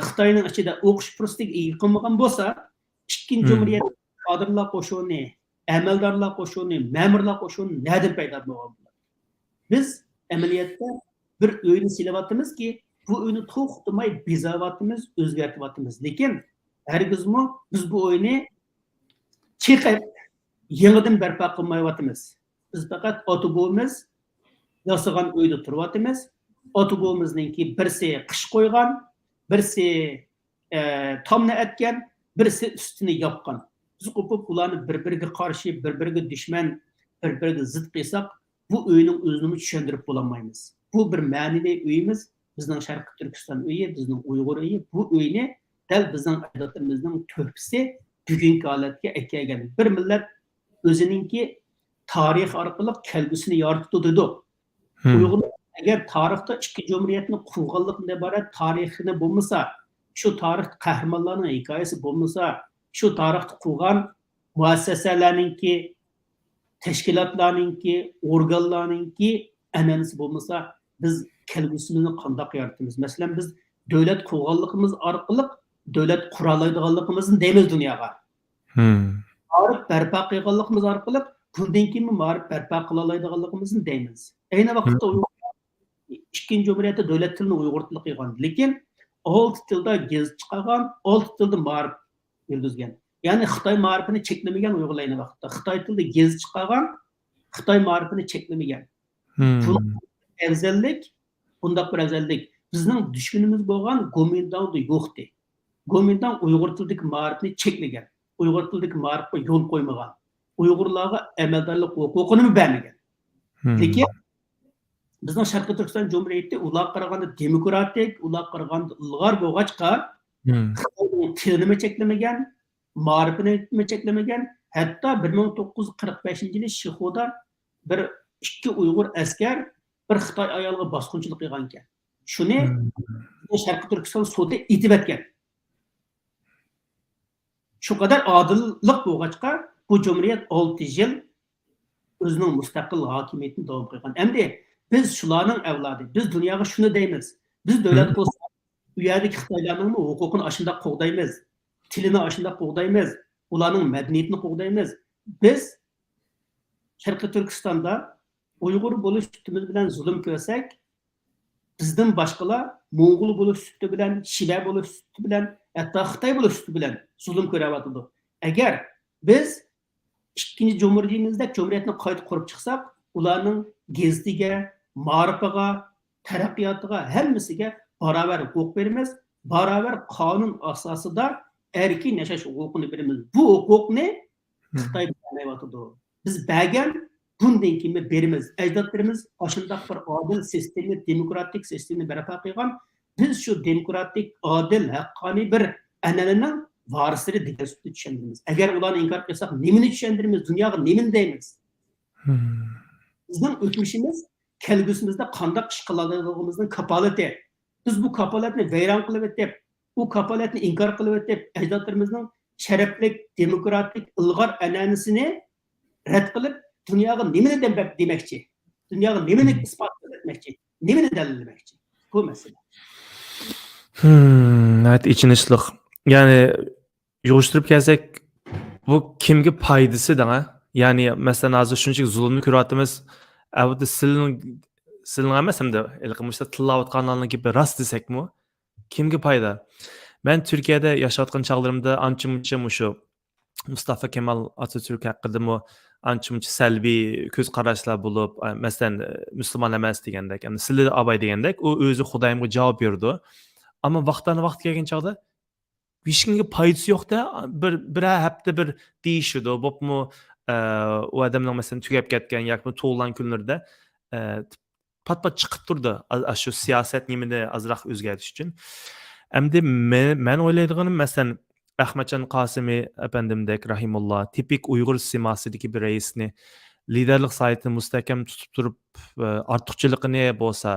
Xitoyning ichida o'qish fursatiga ega qilmagan bo'lsa, ikkinchi jumuriyat qodirlar qo'shini, amaldorlar qo'shini, ma'murlar qo'shini nada paydo bo'lgan. Biz amaliyotda bir o'yni silavatımizki, bu o'yni to'xtamay bezavatimiz, o'zgartivatimiz. Lekin hargizmi biz bu o'yni chiqib yangidan barpo qilmayotimiz. Biz faqat ota-bobamiz yasagan uyda turayotimiz. Ota-bobamizningki birsi qish qo'ygan, birsi tomni atgan, birsi ustini yopgan. Biz qo'pib ularni bir-biriga qarshi, bir-biriga dushman, bir-biriga zid qilsak, bu uyning o'zini tushuntirib bo'lolmaymiz. Bu bir ma'naviy uyimiz, bizning Sharqiy Turkiston uyi, bizning Uyg'ur uyi. Bu uyni dal bizning ajdodlarimizning to'pisi bugungi holatga kelgan. Bir millat o'ziningki tarix orqali kelgusini yoritdi dedik. Uyg'urlar agar tarixda ikki jumriyatni qurganlikdan iborat tarixini bo'lmasa, shu tarix qahramonlarning hikoyasi bo'lmasa, shu tarixda qurgan muassasalarningki, tashkilotlarningki, organlarningki an'anasi bo'lmasa, biz kelgusini qanday yaratamiz? Masalan, biz davlat qurganligimiz orqali davlat qura oladiganligimizni deymiz dunyoga. Ma'rif barpo qilganligimiz orqali bundan keyin ma'rif barpo qila oladiganligimizni deymiz. Ayni vaqtda ikkinchi jumriyatda davlat tilini uyg'ur tili qilgan, lekin olti tilda gazit chiqargan, olti tilda ma'rif yurgizgan. Ya'ni Xitoy ma'rifini cheklamagan uyg'urlarning vaqtida. Xitoy tilida gazit chiqargan, Xitoy ma'rifini cheklamagan. Afzallik, bundaq bir afzallik bizning dushmanimiz bo'lgan Gomindangda yo'qdi. Gomindang uyg'ur tilidagi ma'rifni cheklagan, uyg'ur tilidagi ma'rifga yo'l qo'ymagan, uyg'urlarga amaldorlik huquqini bermagan. Lekin bizning Sharqiy Turkiston Jumhuriyati ular qaraganda demokratik, ular qaraganda ilg'or bo'lg'achqa Xitoyning tilini cheklamagan, ma'rifini cheklamagan. Hatto 1945-yili Shixoda bir ikki uyg'ur askar bir Xitoy ayolga bosqinchilik qilgan ekan. Shuni Sharqiy Turkiston sudi etib etgan. Shu qadar odillik bo'lg'achqa bu jumhuriyat 6 yil o'zining mustaqil hokimiyatini davom qilgan. Endi biz shularning avlodi, biz dunyoga shuni deymiz. Biz davlat bo'lsak, u yerdagi Xitoylarning huquqini ashunda qo'g'daymiz, tilini ashunda qo'g'daymiz, ularning madaniyatini qo'g'daymiz. Biz Sharqiy Turkistonda Uyg'ur bo'lish sutimiz bilan zulm ko'rsak, bizdan boshqalar Mo'ng'ul bo'lish suti bilan, Shiva bo'lish suti bilan, hatto Xitoy bo'lish suti bilan zulm ko'ryapti. Agar biz ikkinchi jumhuriyatni qayta qurib chiqsak, ularning gezitiga, ma'rifiga, taraqqiyotiga, hammasiga barobar huquq beramiz, barobar qonun asosida erkin yashash huquqini beramiz. Bu huquqni Xitoy bermayapti. Biz bergan bundan keyin beramiz. Ajdodlarimiz oshundaq bir odil sistemni, demokratik sistemni barpo qilgan. Biz shu demokratik, odil, haqqoniy bir an'ananing varislari degan so'zni tushundiramiz. Agar ularni inkor qilsak, nimani tushundiramiz? Dunyoga nimani deymiz? Bizning o'tmishimiz kelgusimizda qanday ish qiladiganligimizning kapolati. Biz bu kapolatni vayron qilib o'tib, bu kapolatni inkor qilib o'tib, ajdodlarimizning sharafli, demokratik, ilg'or an'anasini rad qilib, dunyoga nimani demoqchi? Dunyoga nimani isbot etmoqchi? Nimani dalillamoqchi? Bu masala. Evet, içinishliq. Yani yig'ishtirib kelsak, bu kimga foydasi da? Yani mesela hozir shunchalik zulmni ko'ryapmiz. Avda silning emas hamda ilqimishda tillayotganlarning gibi rost desakmi, kimga foyda? Ben Türkiye'de yaşayotgan chog'larimda ancha-muncha shu Mustafa Kemal Atatürk haqida ancha-muncha salbiy ko'z qarashlar bo'lib, masalan, musulmon emas degandek, yani sizlar abay degandek, u o'zi Xudoyimga javob berdi. Ammo vaqtdan vaqt kelgan chog'da hech kimga foydasi yo'q-da, bir hafta bir deyishdi. Bo'pmi, u odamning masalan tugab ketgan yoki tug'ilgan kunlarda pat-pat chiqib turdi shu siyosat nimani azroq o'zgartirish uchun. Endi men o'ylaydiganim masalan Ahmadjon Qosimi efendimdek rahimulloh tipik Uyg'ur siymosidagi bir raisni liderlik saytini mustahkam tutib turib, ortiqchiligini bo'lsa,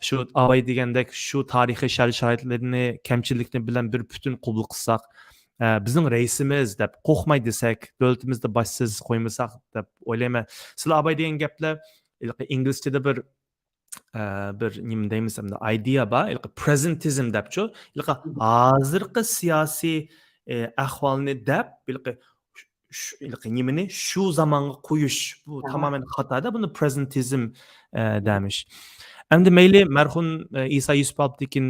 shu avay degandek shu tarixiy sharoitlarni kamchilikni bilan bir butun qabul qilsak, bizning raisimiz deb qo'rqmay desak, davlatimizda boshsiz qo'ymasak deb o'ylayman. Sizlar avay degan gaplar inglizchada bir nima deymiz hamda idea bor, presentism debchu, hozirgi siyosiy ahvolni deb nimani shu zamonga qo'yish, bu tamamen xatoda, buni presentism demish. Endi mayli marhum Isa Yusupalbdikin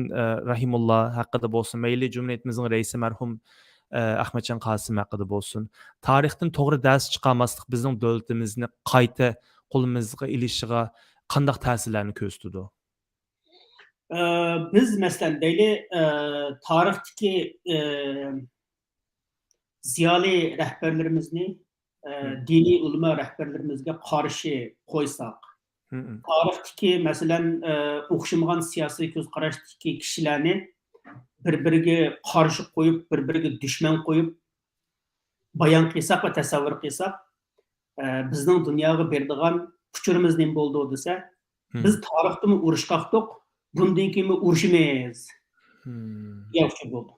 rahimulloh haqida bo'lsin, mayli jumhuriyatimizning raisi marhum Ahmadjon Qosim haqida bo'lsin. Tarixdan to'g'ri dars chiqarmaslik bizning davlatimizni qayta qo'limizga ilishiga qanday ta'sirlarni ko'rsatdi? Biz masalan deyli tarixdagi ziyoli rahbarlarimizni diniy ulamo rahbarlarimizga qarshi qo'ysak, tarixdagi masalan o'xshamagan siyosiy ko'z qarashdagi kishilarni bir-biriga qarshi qo'yib, bir-biriga dushman qo'yib bayon qilsak va tasavvur qilsak, bizning dunyoga beradigan kuchurimiz nima bo'ldi desa, biz tarixdami urush qaqdiq, bundan keyin urushimiz degan bo'ldi.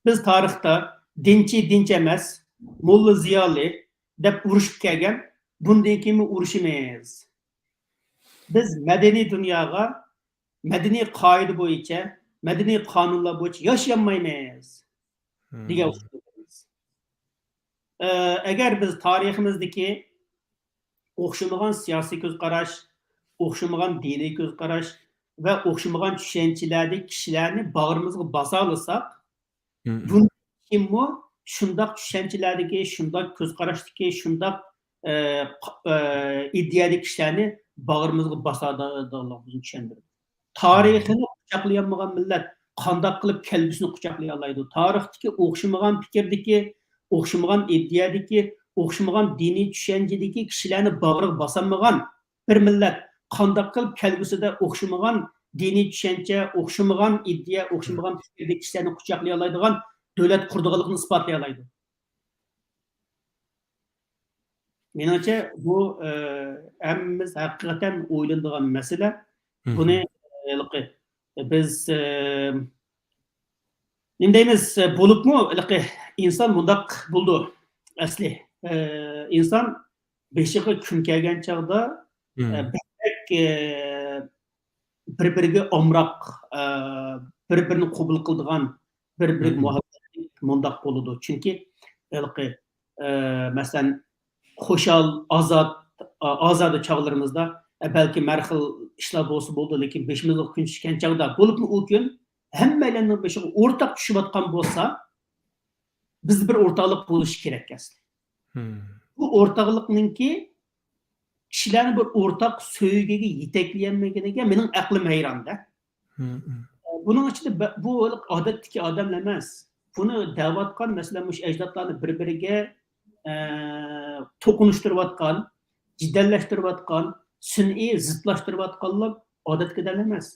Biz tarixda dinch emas, molla ziyoli deb urushib kelgan, bundan keyin urushimiz. Biz madaniy dunyoga, madaniy qoida bo'yicha, madaniy qonunlar bo'yicha yashamaymiz degan usulimiz. Agar biz tariximizdagi o'xshamagan siyosiy ko'zqarash, o'xshamagan diniy ko'zqarash va o'xshamagan tushunchalardagi kishilarni bag'rimizga bosa olsak, bundan keyin shundoq tushunchalardagi, shundoq ko'zqarashdagi, shundoq ideyadagi kishilarni bag'rimizga bosadiganligimizni tushundirdi. Tarixini quchoqlayolmagan millat qandoq qilib kelgusini quchoqlay oladi? Tarixdagi o'xshamagan fikrdagi, o'xshamagan ideyadagi, o'xshamagan diniy tushunchadagi kishilarni bag'riga bosolmagan bir millat qandoq qilib kelgusida o'xshamagan diniy tushuncha, o'xshamagan ideya, o'xshamagan fikrdagi kishilarni quchoqlay oladigan davlat qurdiganligini isbotlay oladi. Menimcha bu hammamiz haqiqatan o'ylanadigan masala. Buni biz nima deymiz, bo'libmi, inson bundoq bo'ldi. Asli inson beshiga kun kelgan chog'da bir-biriga omroq, bir-birini qabul qiladigan, bir-biriga muhabbatlik mundoq bo'ladi. Chunki masalan xo'shal, ozoda chog'larimizda balki har xil ishlar bo'lsa bo'ldi, lekin beshimizga kun tushgan chog'da bo'libmi u kun hammalarning beshiga o'rtaq tushayotgan bo'lsa, biz bir o'rtaqlik bo'lishi kerak aslida. Bu o'rtaqlikninki kishilarni bir o'rtaq so'ygiga yetaklayolmaganiga mening aqlim hayronda. Buning ichida bu odatdagi odamlar emas. Buni da'vatgan masalan mush ajdodlarni bir-biriga to'qinishtirayotgan, jiddallashtirayotgan, sun'iy zidlashtirayotganlar odatdagilar emas.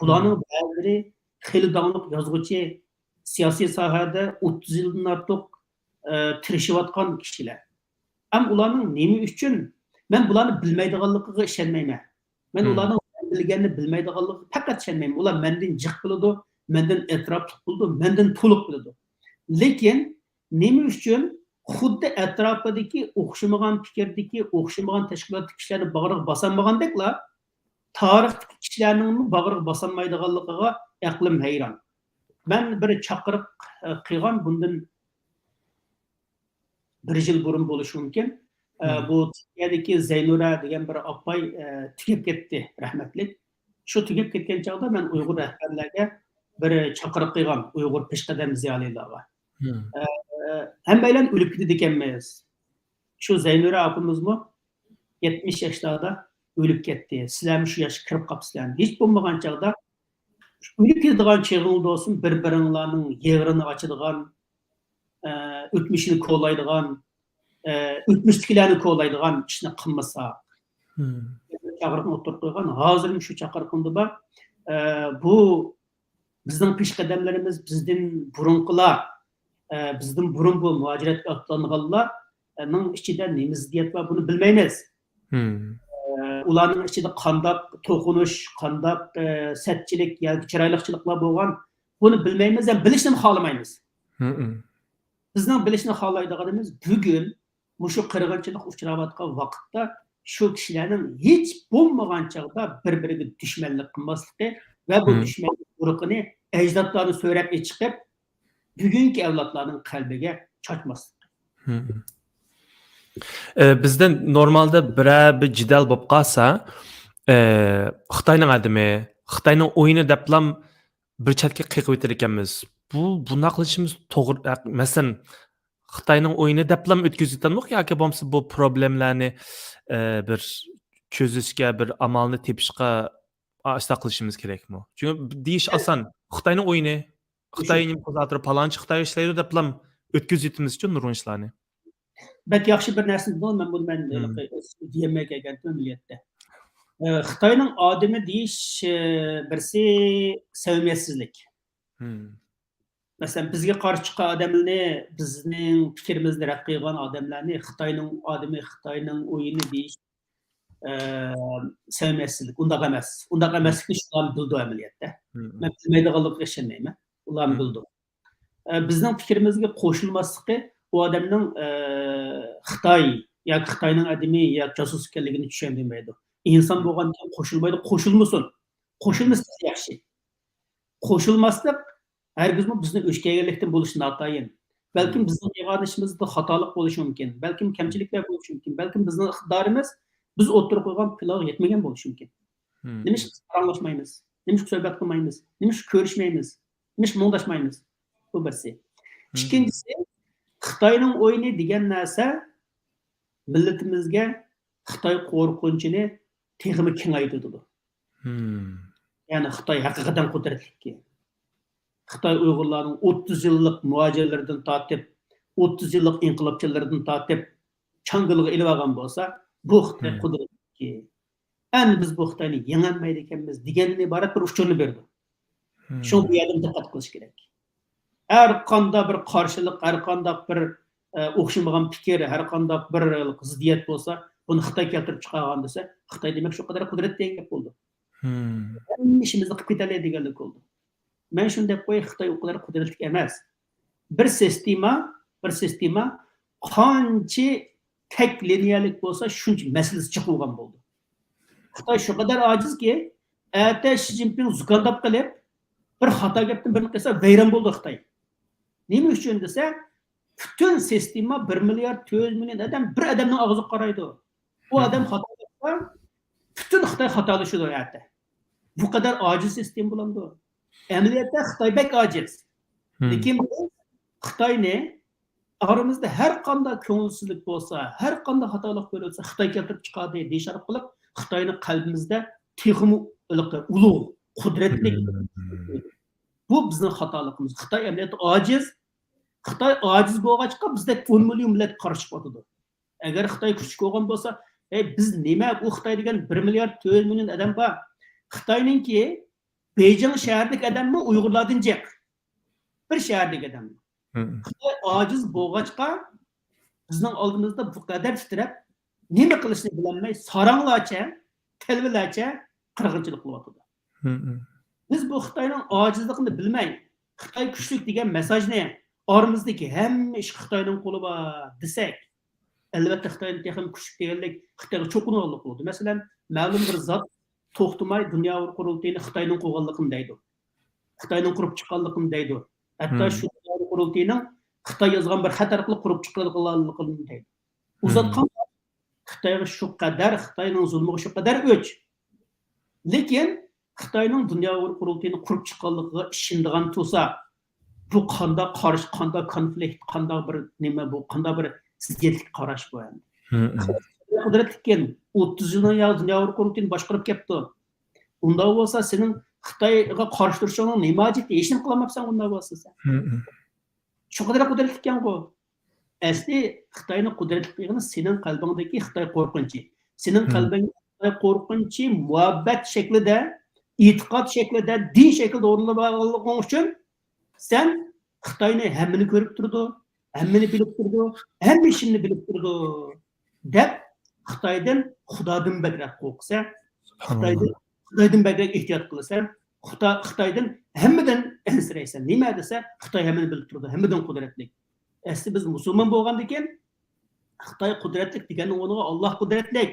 Bularning ba'zilari xili donglik yozuvchi, siyosiy sohada 30 yildan ortiq tirishayotgan kishilar. Ham ularning nima uchun men bularni bilmaydiganligiga ishonmayman. Men ularning bilganini bilmaydiganligiga faqat ishonmayman. Ular mendan jiq biladi, mendan etrofli biladi, mendan to'liq biladi. Lekin nima uchun xuddi atrofidagi o'xshamagan fikrdagi, o'xshamagan tashkilotdagi kishilarni bag'riga bosolmagandeklar, tarixdagi kishilarning bag'riga bosolmaydiganligiga aqlim hayron. Ben bir chaqiriq qilgan bundan 1 yil burun bo'lishi mumkin. Bu Turkiyadagi Zaynura degan bir opay tugab ketdi, rahmatlik. Shu tugab ketgan chog'da men Uyg'ur rahbarlarga bir chaqiriq qilgan, Uyg'ur peshqadam ziyolilarga. Hammaylar o'lib ketdi ekanmiz. Shu Zaynura opamizmi 70 yoshlarda o'lib ketdi. Sizlar shu yoshga kirib qolibsizlar. Hech bo'lmagan chog'da o'lib ketadigan cheg'ingda olsun, bir-biringlarning yeg'rini ochadigan, o'tmishini ko'laydigan, o'tmishdagilarni ko'laydigan ishni qilmasa. Chaqiriqni o'tirib qo'ygan. Hozir shu chaqiriqimda bor. Bu bizning peshqadamlarimiz, bizdan burunqilar, bizdan burun bu muhojiratga otlanganlarning ichida nima ziddiyat bor, buni bilmaymiz. Ularning ichida qandoq to'qinish, qandoq satchilik yoki chiroyliqchiliklar bo'lgan, buni bilmaymiz ham bilishni xohlamaymiz. Bizning bilishni xohlaydiganimiz bugun shu qirg'inchilik uchrayotgan vaqtda shu kishilarning hech bo'lmagan chog'da bir-biriga dushmanlik qilmasligi va bu dushmanlik urug'ini ajdodlarni so'rab chiqib bugungi avlodlarning qalbiga chochmaslik. Bizden normalde bir jidal bo'lib qolsa, Xitoyning adimi, Xitoyning o'yini deblam bir chetga qiqib o'tar ekanmiz. Buni qilishimiz to'g'ri. Masalan, Xitoyning o'yini deblam o'tkazayotganmiz yoki bo'lmasa bu problemlarni bir cho'zishga, bir amalni tepishga asta qilishimiz kerakmi? Chunki deyish oson. Xitoyning o'yini, Xitoyning qo'zg'atib palonchi Xitoy ishlaydi deblam o'tkazayotimiz uchun nurg'un ishlarni. Belki yaxshi bir narsa bo'ldi, men buni diyemeye kelgan milliyatda. Xitoyning odimi deyish birisi sevimsizlik. Mesela bizga qarshi chiqqan odamlarni, bizning fikrimizni rad qilgan odamlarni Xitoyning odami, Xitoyning o'yini deyish sevmesizlik. Undaq emas. Undaq emaslikni shular bildi amaliyotda. Men bilmaydiganlikka ishonmayman. Ular bildi. Bizning fikrimizga qo'shilmasligi u odamning Xitoy yoki Xitoyning odami yoki josus ekanligini tushunmaydi. İnsan bo'lgandan keyin qo'shilmaydi, qo'shilmasin. Qo'shilmasa yaxshi. Qo'shilmaslik hargizmi bizni o'chkaganlikdan bo'lishi notayin. Balkim bizning yig'ilishimizda xatolik bo'lishi mumkin. Balkim kamchiliklar bo'lishi mumkin. Balkim bizning iqtidorimiz biz o'tirib qo'ygan planga yetmagan bo'lishi mumkin. Nima ish qaranglashmaymiz? Nima ish suhbat qilmaymiz? Nima ish ko'rishmaymiz? Nima ish mungdashmaymiz? Bu birsi. Ikkinchisi, Xitoyning o'yini degan narsa millatimizga Xitoy qo'rqinchini texmi kengaytirdi. Yani Xitoy haqiqatan qudratli. Xitoy Uyg'urlarning 30 yillik muhojirlardan tortib, 30 yillik inqilobchilardan tortib changilga ilib olgan bo'lsa, bu Xitoy qudratli. Endi biz bu Xitoyni yengolmaydi ekanmiz degandan iborat bir uchurni berdi. Shu bu yerda diqqat qilish kerak. Her qanday bir qarshilik, her qanday bir o'xshamagan fikr, her qanday bir ziddiyat bo'lsa, buni Xitoy keltirib chiqargan desa, Xitoy demak shu qadar qudratli degan bo'ldi. İşimizni qilib ketadi deganlik bo'ldi. Men shunday qo'y, Xitoy u qadar qudratli emas. Bir sistema qancha tek liniyalik bo'lsa, shuncha masalasi chiqilgan bo'ldi. Xitoy shu qadar ojizki, erta Xi Jinping zukandab qilib, bir xato gapdan birini qilsa, vayron bo'ldi Xitoy. Nima uchun desa, bütün sistema 1 milyar 400 milyon adam bir adamning og'ziga qaraydi. O adam xato qilsa, bütün Xitoy xatolashadi erta. Bu kadar aciz sistem bulandı. Ameliyatda Xitoy bek aciz. Lekin Xitoyni aramızda her qanday ko'ngilsizlik bo'lsa, her qanday xatolik bo'lsa, Xitoy keltirib chiqadi deyish orqali Xitoyni qalbimizda texmi ulug', qudratli. Bu bizning xatoligimiz. Xitoy amaliyatda aciz. Xitoy aciz bo'lg'achqa bizda 10 million millat qarshi o'tadi. Agar Xitoy kuchli bo'lgan bo'lsa, biz nima bu Xitoy degan 1 milyar 400 milyon adam bor. Xitoyninki Beijing shahridagi odammi Uyg'urlardan jiq. Bir shahrdagi odam. Xitoy ojiz bo'lg'achqa bizning oldimizda bu qadar titrab, nima qilishni bilolmay, saranglarcha, telvilarcha qirg'inchilik qilyapti. Biz bu Xitoyning ojizligini bilmay, Xitoy kuchli degan mesajni oramizdagi hamma ish Xitoyning qo'lida desak, albatta Xitoyning texnik kuchli deganlik Xitoyga cho'qinganlik bo'ladi. Masalan, ma'lum bir zot to'xtamay dunyo qurultayini Xitoyning qo'yganligini deydi. Xitoyning qurib chiqqanligini deydi. Hatto shu dunyo qurultayining Xitoy yozgan bir xat orqali qurib chiqqanligini deydi. Uzatgan Xitoyga shu qadar, Xitoyning zulmiga shu qadar o'ch. Lekin Xitoyning dunyo qurultayini qurib chiqqanligiga ishonadigan bo'lsa, bu qanday qarash, qanday konflikt, qanday bir nima bu, qanday bir ziddiyatli qarash bu endi. Qudratliken 30 yıldan ya dünya qurultayini boshqarib kelibdi. Unda bo'lsa sening Xitoyga qarshi turishing nima hojat? Hech nima qilmabsan unda bo'lsa sen. Shu qadar qudratli ekan bu. Asli Xitoyning qudratligini sening qalbingdagi Xitoy qo'rqinchi, sening qalbingda Xitoy qo'rqinchi muhabbat shaklida, e'tiqod shaklida, din shaklida o'rnalganliging uchun sen Xitoyni hammani ko'rib turdi, hammani bilib turdi, hamma ishini bilib turdi deb Xitoydan Xudodan bakrak qo'rqsa, Xitoydan bakrak ehtiyot qilsa, Xitoydan hammadan ansiraysan. Nima desa, Xitoy hammani bilib turdi, hammadan qudratli. Asli biz musulmon bo'lgandan keyin Xitoy qudratli degani o'rniga Alloh qudratli.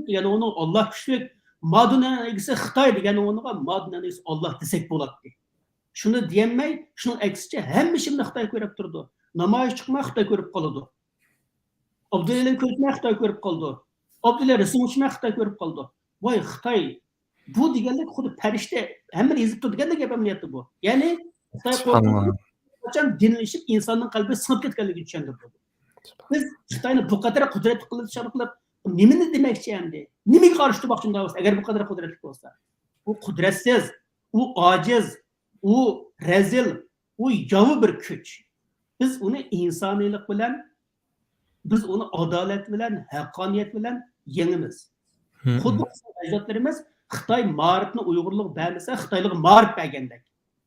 Degani o'rniga Alloh kuchli. Madinaning egisi Xitoy degani o'rniga Madinaning egisi Alloh desak bo'ladi. Shuni deyolmay, shuning aksicha hamma ishni Xitoy ko'rib turdi. Namoyish chiqmay Xitoy ko'rib qoladi. Abdullah ko'rmay Xitoy ko'rib qoldi. Abdullah rasm uchmay Xitoy ko'rib qoldi. Voy Xitoy bu deganlik xuddi farishta hammani ezib turgandek gap amaliyotda bu. Ya'ni Xitoy qachon dinlashib insonning qalbi sinib ketganligini tushundirdi. Biz Xitoyni bu qadar qudratli qilib nimani demoqchi endi? Nimaga qarshi turmoqchi bo'lsa, agar bu qadar qudratli bo'lsa? U qudratsiz, u ojiz, u rezil, u yovi bir kuch. Biz uni insoniylik bilan, biz uni adolat bilan, haqqoniyat bilan yengimiz. Xuddi ajdodlarimiz Xitoy ma'rifni Uyg'urlik bermasa, Xitoylik ma'rif bergandek.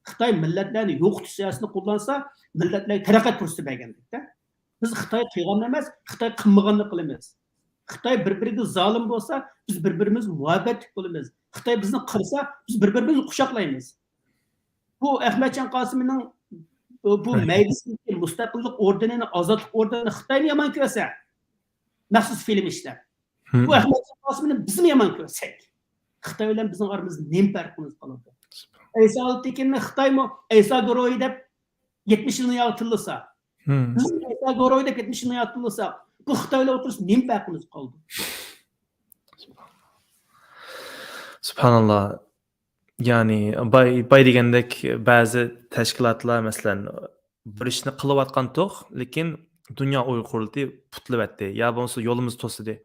Xitoy millatlarni yo'qotish siyosatini qo'llansa, millatlarga taraqqiyot fursati bergandek-da. Biz Xitoy qilganni emas, Xitoy qilmaganni qilamiz. Xitoy bir-biriga zolim bo'lsa, biz bir-birimiz muhabbatli bo'lamiz. Xitoy bizni qilsa, biz bir-birimizni quchoqlaymiz. Bu Ahmadjon Qosimning bu maylisidagi mustaqillik ordenini, ozodlik ordenini Xitoyni yomon ko'rsa, maxsus film ishlar. Bu Ahmadjon Qosimni bizmi yomon ko'rsak, Xitoy bilan bizning oramizda nima farqimiz qoladi? Eysa Altekinni Xitoymi Eysa Goroy deb 70 yilni yotillasa, biz Eysa Goroy deb 70 yilni yotillasa, bu Xitoyla o'tirsa nima farqimiz qoldi? Subhanallah. Yani bay degandek ba'zi tashkilotlar masalan bir ishni qilayotgan to'q, lekin Dunyo Uyg'ur qurultiyi putlayapti. Ya bo'lmasa yo'limiz to'sidi.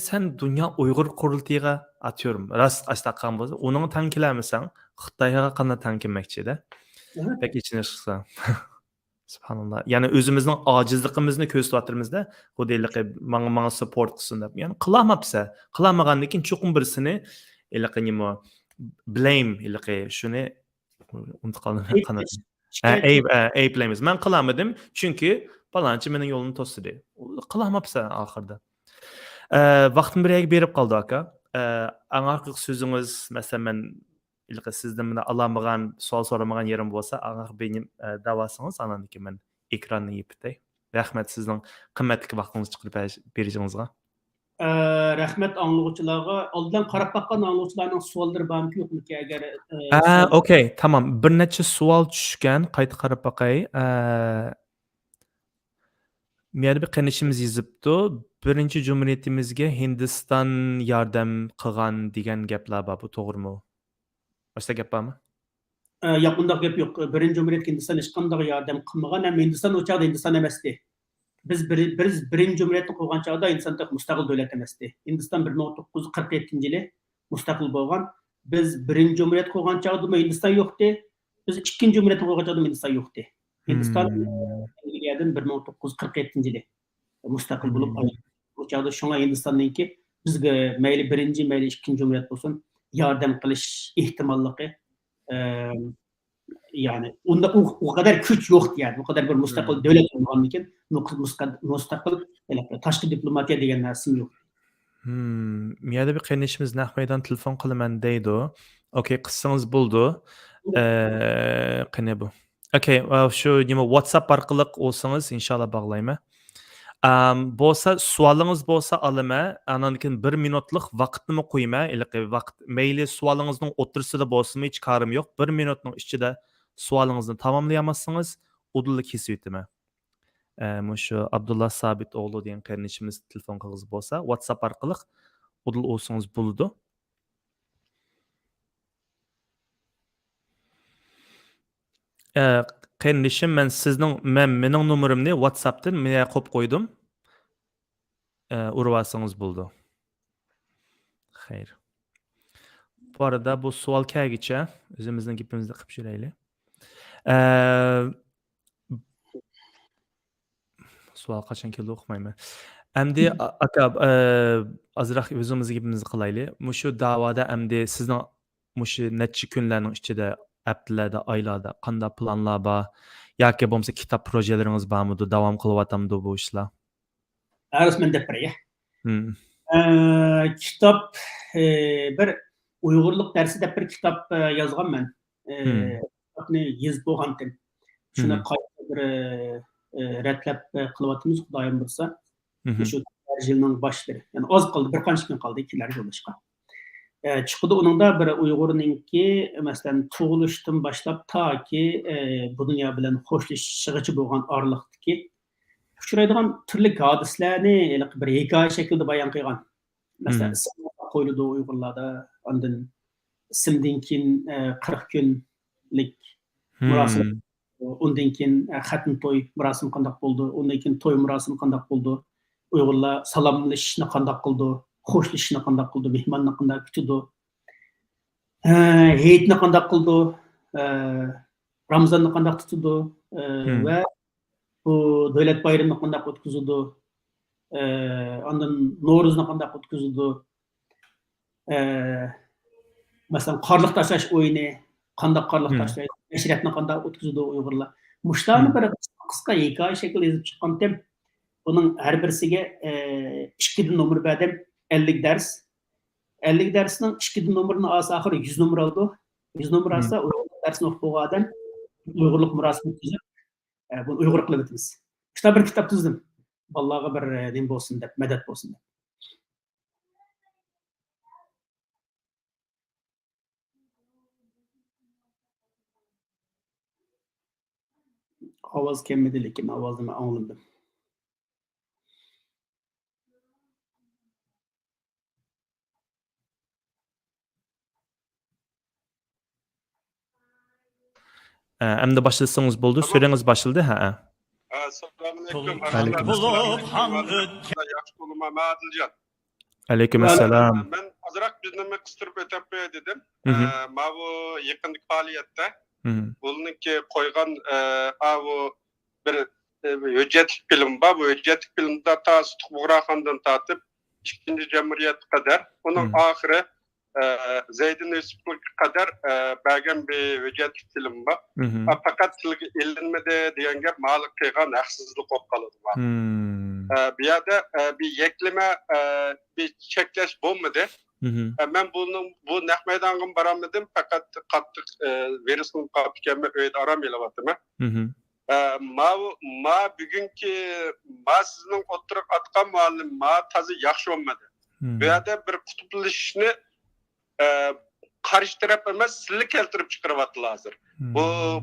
Sen Dunyo Uyg'ur qurultiyiga atıyorum. Rast açtaqan bo'lsa, uning tankilamsan, Xitoyga qanday tankinmoqchi-da. Pek içine chiqsa. Subhanallah. Yani özümüzün acizligimizni ko'rsatyapmiz-da. Xudaylik manga support qilsin deb. Yani qilamapsa, qilamagandan keyin cho'qim birsini ilaqinimo blame ilaqi shuni unutqandim qanday. Ayblaymiz. Men qilamadim chunki balanchi mening yo'limni to'sdi. Qilamapsa oxirda. Vaqtni birga berib qoldi aka. Anarqiq so'zingiz masalan men ilaqi sizdan meni alamagan, savol so'ramagan yerim bo'lsa, anarqiq benim davosingiz ananiki men ekronni yepitay. Rahmat sizning qimmatli vaqtingizni chiqarib berishingizga. Rahmat anglag'uchilarga, oldindan qarab baqqan anglag'uchilarning savollari bormi yo'qmi agar okey, tamam. Bir necha savol tushgan, qayta qarab baqay. Meni bir qanishimiz yozibdi. Birinchi Cumhuriyatimizga Hindiston yordam qilgan degan gaplar bor. Bu to'g'rimi? Boshqa gap bormi? Yo'q, bunday gap yo'q. Birinchi Cumhuriyat Hindiston hech qanday yordam qilmagan, ham Hindiston o chaqda Hindiston emasdi. Biz birinchi Cumhuriyatni qurgan chaqda Hindiston mustaqil davlat emasdi. Hindiston 1947-yili mustaqil bo'lgan. Biz birinchi Cumhuriyat qurgan chaqda Hindiston yo'qdi. Biz ikkinchi Cumhuriyatni qurgan chaqda Hindiston yo'qdi. Hindiston Angliyadan 1947-yili mustaqil bo'lib qolgan. O chaqda shunga Hindistonningki bizga mayli birinchi, mayli ikkinchi Cumhuriyat bo'lsin, yordam qilish ehtimolligi yani o kadar güç yoktu yani. O kadar bir müstakil devlet olmadan için müstakil tashqi diplomatiya degan narsa yo'q. Miyada bir qaynishimiz nahmaydan telefon qilaman deydi. Okey, qissangiz bo'ldi. Qani bu? Okey, shu nima WhatsApp orqali olsangiz inshaalloh bog'layman. Bo'lsa savolingiz bo'lsa olaman. Andan keyin 1 minutlik vaqtni qo'yman. Vaqt mayli savolingizning o'tirsida bo'lsin, hech karim yo'q. 1 minutning ichida savolingizni tamomlayamazsınız, udulni kesib o'taman. Shu Abdullah Sabit o'g'li degan qarinishimiz telefon qilg'iz bo'lsa, WhatsApp orqali udul olsangiz bo'ladi. Qarinishim, mening nomerimni WhatsAppdan menga qo'yib qo'ydim. Urvasangiz bo'ldi. Xayr. Bu arada bu savol kelgicha o'zimizning gapimizni qilib yuraylik. Savol qachon keldi o'qimayman. Endi aka azroq o'zimizning gapimizni qilaylik. Shu da'voda endi sizning shu necha kunlarning ichida, haftalarda, oylarda qanday planlar bor yoki bo'lmasa kitob projelaringiz bormi? Davom qilyaptimdi bu ishlar? Rasman deb beraya. Kitob bir Uyg'urlik darsi deb bir kitob yozganman. Kitobni yozib bo'lgandim. Shuni qayta bir ratlab qilyapmiz, Xudoyim bo'lsa. Shu yilning boshlari. Yani oz qoldi, bir qancha kun qoldi ikkilar bo'lishga. Chiqdi uningda bir Uyg'urningki, masalan, tug'ilishdan boshlab toki bu dunyo bilan xo'shlashishigacha bo'lgan oraliqdagi uchraydigan turli hodislarni bir hikoya shaklida bayon qilgan. Masalan, qo'yildi Uyg'urlarda, ondan ismdan keyin 40 kunlik murosim, undan keyin xatm to'y murosim qanday bo'ldi, undan keyin to'y murosim qanday bo'ldi, Uyg'urlar salomlashishni qanday qildi, xo'shlashishni qanday qildi, mehmonni qanday kutdi, Hayitni qanday qildi, Ramazonni qanday tutdi va bu davlat bayramini qanday o'tkazdi, ondan Navro'zni qanday o'tkazdi, masalan, qarliq tashlash o'yini qanday qarliq tashlaydi, meşrepni qanday o'tkazadi Uyg'urlar. Muşlarni bir qisqa hikoya shaklida yozib chiqqandim. Buning har birisiga 2 nomer berdim, 50 ders. 50 dersning 2 nomerini olsa oxiri 100 nomer oldi. 100 nomer olsa Uyg'urlik darsini o'qib bo'lgan odam Uyg'urlik murosini tuzib, bunu Uyg'ur qilib o'tamiz. Shunaqa bir kitob tuzdim. Bolalarga bir nima bo'lsin deb, madad bo'lsin deb. Ovoz kelmadi, lekin ovozni men angladim. Endi başlasanız bo'ldi. So'ringiz başladı. Ha. Assalamualaikum. Aleyküm Bulup han ötken Yaxshi bo'lma Adiljon. Aleyküm assalam. Men azroq bizni qistirib o'tib dedim. Mhm. Ma bu yaqinlik faoliyatda Mhm. buniki qo'ygan bu bir hujjatlik film bor. Bu hujjatlik filmda Tug'roxondan tortib ikkinchi jamuriyatga qadar uning oxiri Zeydin Yusuf'ga kadar bergen bir hüccetlik film var. Fakat tilge ilinmedi diyen gap malik kıygan haksızlık olup kalıdı var. Bir yerde bir yekleme, bir çekleş bulmadı. Ben bu nek meydanın baramadım fakat kattık verisinin kapikemi öyle aramayla ma bugünkü ma sizin oturup atkan muallim ma tazı yaxşı olmadı. Bir yerde bir kutuplaşışını karşı taraf emas sizli keltirip çıkarıvatı lazım.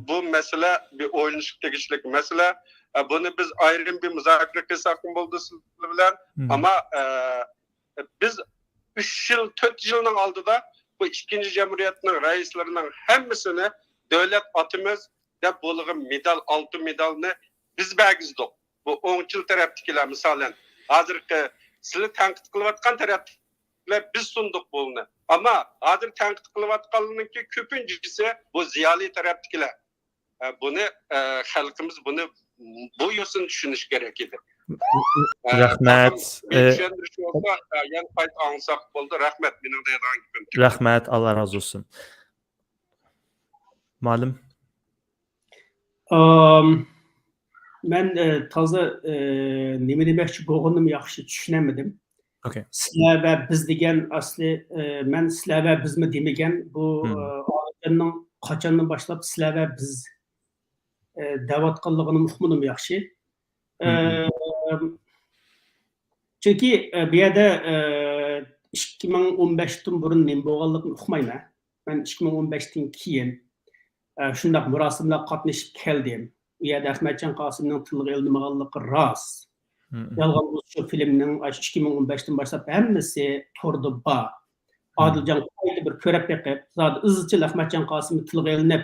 Bu mesele bir oyunluşuk tegişlik mesele. Bunu biz ayrı bir müzakere kısakın buldu sizle bilen. Ama biz 3 yıl, 4 yılın aldıda bu ikinci cumhuriyetinin reislerinin hemmisini devlet atımız da buluğu medal, altın medalını biz belgizdik. Bu 10 yıl taraftakiler misalen. Hazırki sizli tenkit kılıvatkan taraftakiler biz sunduk bunu. Ama hazır tenkit kılıvatkanlığının ki köpüncüsü bu ziyali taraftakiler. Bunu halkımız bunu bu yosun düşünüş gerekir. Rahmet. Düşündürüş olsa yani fayda alınsak oldu. Rahmet benim de yadan Rahmet. Allah razı olsun. Malum. Ben taze nima demoqchi bo'lganimni yaxshi tushunamedim. Okay. Sizlar va biz degan asli men sizlar va bizmi demagan bu olimlarning qachondan boshlab sizlar va biz davatqanligini uqmadim yaxshi. Chunki bu yerda 2015dan burun nima bo'lganligini uqmayman. Men 2015dan keyin shunday murosimlar qatnashib keldim. Bu yerda Ahmadjon Qosimning tilga ildimaganligi rost. Yalğan şu filmning 2015dan boshlab hammasi torda bor. Adiljon qayta bir ko'rib beqib, zot izchil Ahmadjon Qosimni tilga ilinib,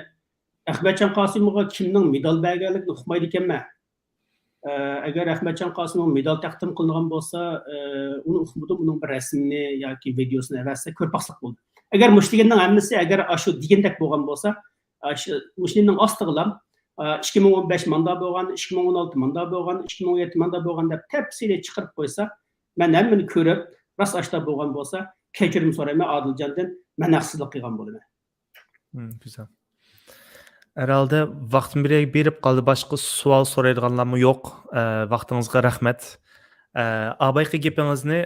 Ahmadjon Qosimga kimning medal berganligini uqmaydi ekanman. Agar Ahmadjon Qosimga medal taqdim qilingan bo'lsa, uni uqmadim, uning bir rasmini yoki videosini avasa ko'rpaqsliq bo'ldi. Agar mushtiganning hammasi agar shu degandek bo'lgan bo'lsa, mushtining ostiga 2015 manda bo'lgan, 2016 manda bo'lgan, 2017 manda bo'lgan deb tepsili chiqarib qo'ysa, men hammani ko'rib, rost ashta bo'lgan bo'lsa, kechirim so'rayman Adiljondan, men haqsizlik qilgan bo'laman. Güzel. Herhalde vaqtim berib qoldi. Boshqa savol so'raydiganlarmi yo'q? Vaqtingizga rahmat. Abayqi gapingizni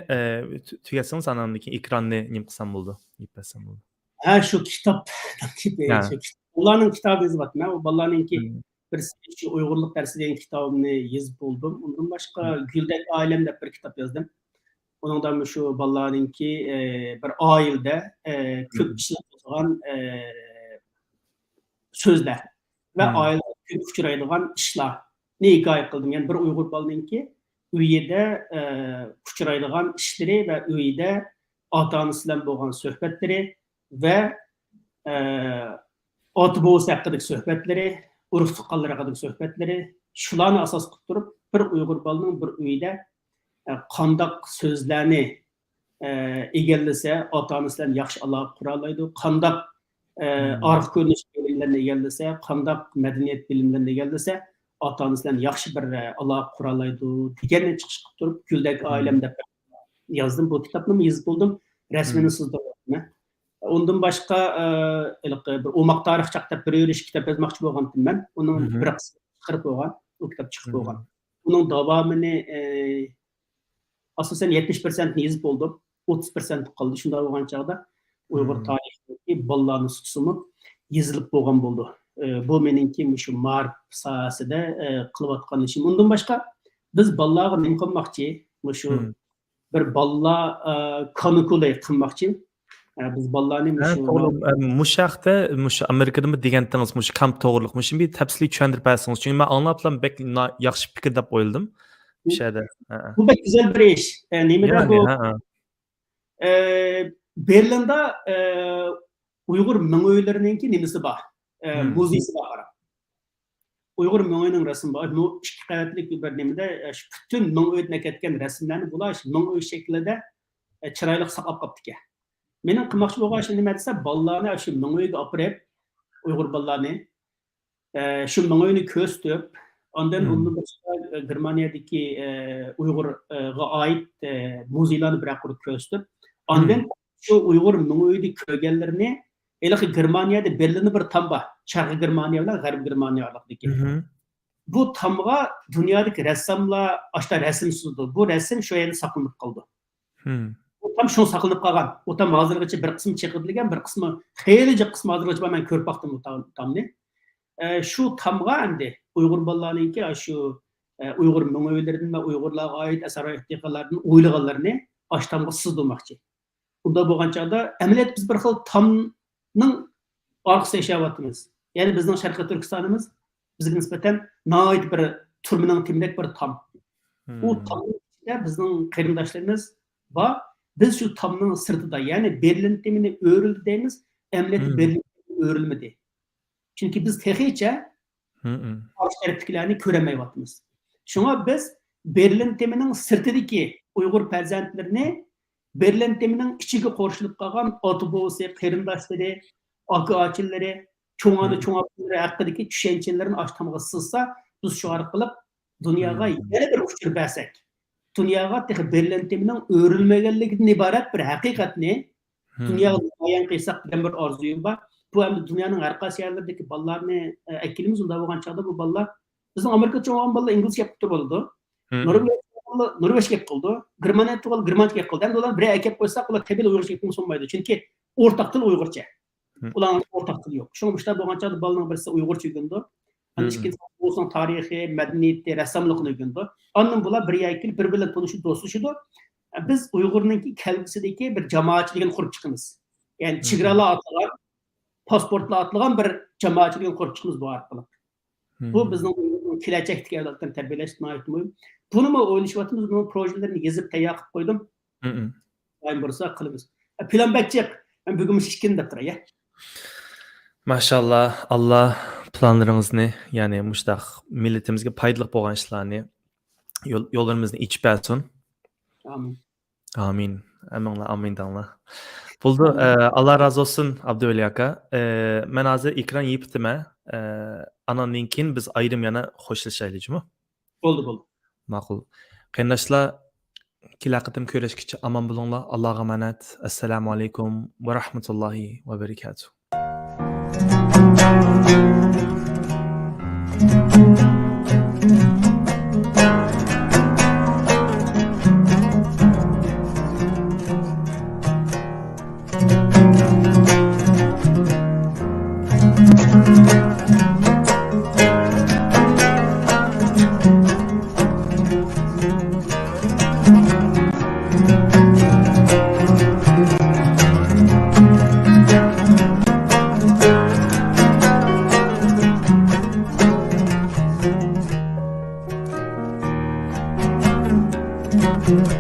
tugatsangiz, andan keyin ekronni nim qilsam bo'ldi. Yipasam bo'ldi. Ha, shu kitob. Ularning kitobi yozibman. O bolalarninki bir shu Uyg'urlik darsi degan kitobni yozib bo'ldim. Undan boshqa Güldek oilam deb bir kitob yozdim. Uningdan shu bolalarninki bir oilada ko'p ishlar bo'lgan so'zlar va oilada ko'p uchraydigan ishlarni hikoya qildim. Ya'ni bir Uyg'ur bolaninki uyida uchraydigan ishlari va uyida ota-onasi bilan bo'lgan suhbatlari va ota bobasi haqidagi suhbatlari, urug' tuqqanlar haqidagi suhbatlari, shularni asos qilib turib, bir Uyg'ur bolaning bir uyida qandoq so'zlarni egallasa, ota-onasi bilan yaxshi aloqa qura oladi, qandoq arif ko'rinish bilimlarini egallasa, qandoq madaniyat bilimlarini egallasa, ota-onasi bilan yaxshi bir aloqa qura oladi deganni chiqish qilib turib, Güldek oilam deb yozdim. Bu kitobni yozib bo'ldim, rasmini sizdirdim. Ondan başqa bir Omaq tarix çaqda bir yürüyüş kitap yazmoqchi bo'lgandim men. Onun bir qismi chiqarib bo'lgan, o kitap chiqib bo'lgan. Bunun davomini asosan 70% yezib bo'ldim. 30% qoldi. Shunda bo'lgan chaqda Uyg'ur tarixidagi bolalarning suksumi yezilib bo'lgan bo'ldi. Bu meningki shu ma'rif sohasida qilayotgan ishim. Undan boshqa biz bolalarga nima qilmoqchi? Shu bir bolalar kanikuli qilmoqchi. Biz bolalarni Muşaqda mush Amerikadami degandingiz, mush kamp to'g'riliq. Shuni bir tafsiliy tushuntirib bersangiz. Chunki men anglablam bek yaxshi fikr deb o'yladim. Bu yerda. Bu bek güzel bir ish. Nimada bu? Berlinda Uyg'ur ming'oylarininki nimasi bor? Muzeysi bor. Uyg'ur ming'oyning rasmi bor. Bu ikki qavatlik bir nimada butun ming'oydan ketgan rasmlarni bular ming'oy shaklida chiroyli saqlab qolibdi ekan. Mening qilmoqchi bo'lgan ishim nima desa, bolalarni shu ming'oyga olib borib, Uyg'ur bolalarni shu ming'oyni ko'rsatib, ondan undan boshqa Germaniyadagi Uyg'urga oid muzeylarni bir qurib ko'rsatib, ondan shu Uyg'ur ming'oyni ko'rganlarini Elaki Germaniyada Berlin'de bir tam var. Şarkı Germaniya bilen Garip Germaniya arasındaki. Bu tamga dünyadaki ressamlar aşta resim sundu. Bu resim şu yerine saklanıp kaldı. O tam şunu saklanıp kalgan. O tam hazırlıkçı bir kısmı çekildiğen bir kısmı haylice kısmı hazırlıkçı ben körüp baktım o tamni. Şu tamga endi Uygur balalarınki şu Uygur ming'oylarının ve Uygurlarga ait eser ettiğalarının oylaganlarını aştamga sızdırmakçı. Bunda bo'lgan chaqda amaliyot biz bir xil tamning orqasida yashayapmiz. Ya'ni bizning Sharqiy Turkistonimiz bizga nisbatan noit bir turmining timdak bir tam. U tamda bizning qarindoshlarimiz va biz shu tamning sirtida, ya'ni Berlin temini o'rildi deymiz, amaliyot Berlin o'rilmadi. Chunki biz texicha tarafdakilarni ko'ramayapmiz. Shunga biz Berlin temining sirtidagi Uyg'ur farzandlarini Berlin teminin içine qo'shilib qolgan otobüsi, qarindoshları, aka-ochilari, cho'ng'ani haqidagi tushunchalarni ashtamga sızsa, biz shu orqali dunyoga yana bir uchur bersak, dunyoga Berlin teminin o'rilmaganligidan iborat bir haqiqatni dunyoga bayon qilsak degan bir orzuyum bor. Bu ham dunyoning har qaysi yerlaridagi bolalarni akilimiz unda bo'lgan chaqda bu bolalar bizning Amerika cho'ng'an bolalar inglizcha gapirib turibdi. Norveçga qildi, Germaniya tug'il, Germancha qildi. Endi ular bir akab qo'ysak, ular tabiiy Uyg'urcha gapirib bo'lmaydi. Chunki o'rtaq til Uyg'urcha. Ularning o'rtaq tili yo'q. Shunga ishlar bo'lgancha bolaning birisi Uyg'urcha o'rgandi. Endi ikkinchisi o'zing tarixi, madaniyati, rassomlikni o'rgandi. Ondan bular bir yakil bir-bilan tanishib do'stlashdi. Biz Uyg'urningki kelgusidagi bir jamoatchiligini qurib chiqamiz. Ya'ni chegaralar atlagan, pasportlar atlagan bir jamoatchiligini qurib chiqamiz bu orqali. Bu bizning kelajakdagi avlodlarni tarbiyalash muhim. Bunu mu oynayışvatımız, bunun projelerini yazıp tayyor qilib qo'ydim. Ayın bo'lsa qilamiz. Plan bakchiq. Men bugun shishkin deb turay. Maşallah, Allah planlarınızı, yani muştaq milletimizge foydali bo'lgan ishlarni, yo'llarimizni ichib bersin. Amin. Amin. Amin danglar. Bo'ldi. Allah razı olsun Abduvali aka. Men hozir ekran yeptime. Anandan keyin biz ayrim yana xo'shlashaylikmi? Bo'ldi. Ma'qul. Qarindoshlar, kelaqatim ko'rishgacha omon bo'linglar. Allohga omonat. Assalomu alaykum va rahmatullohi va barakatuh. Thank you.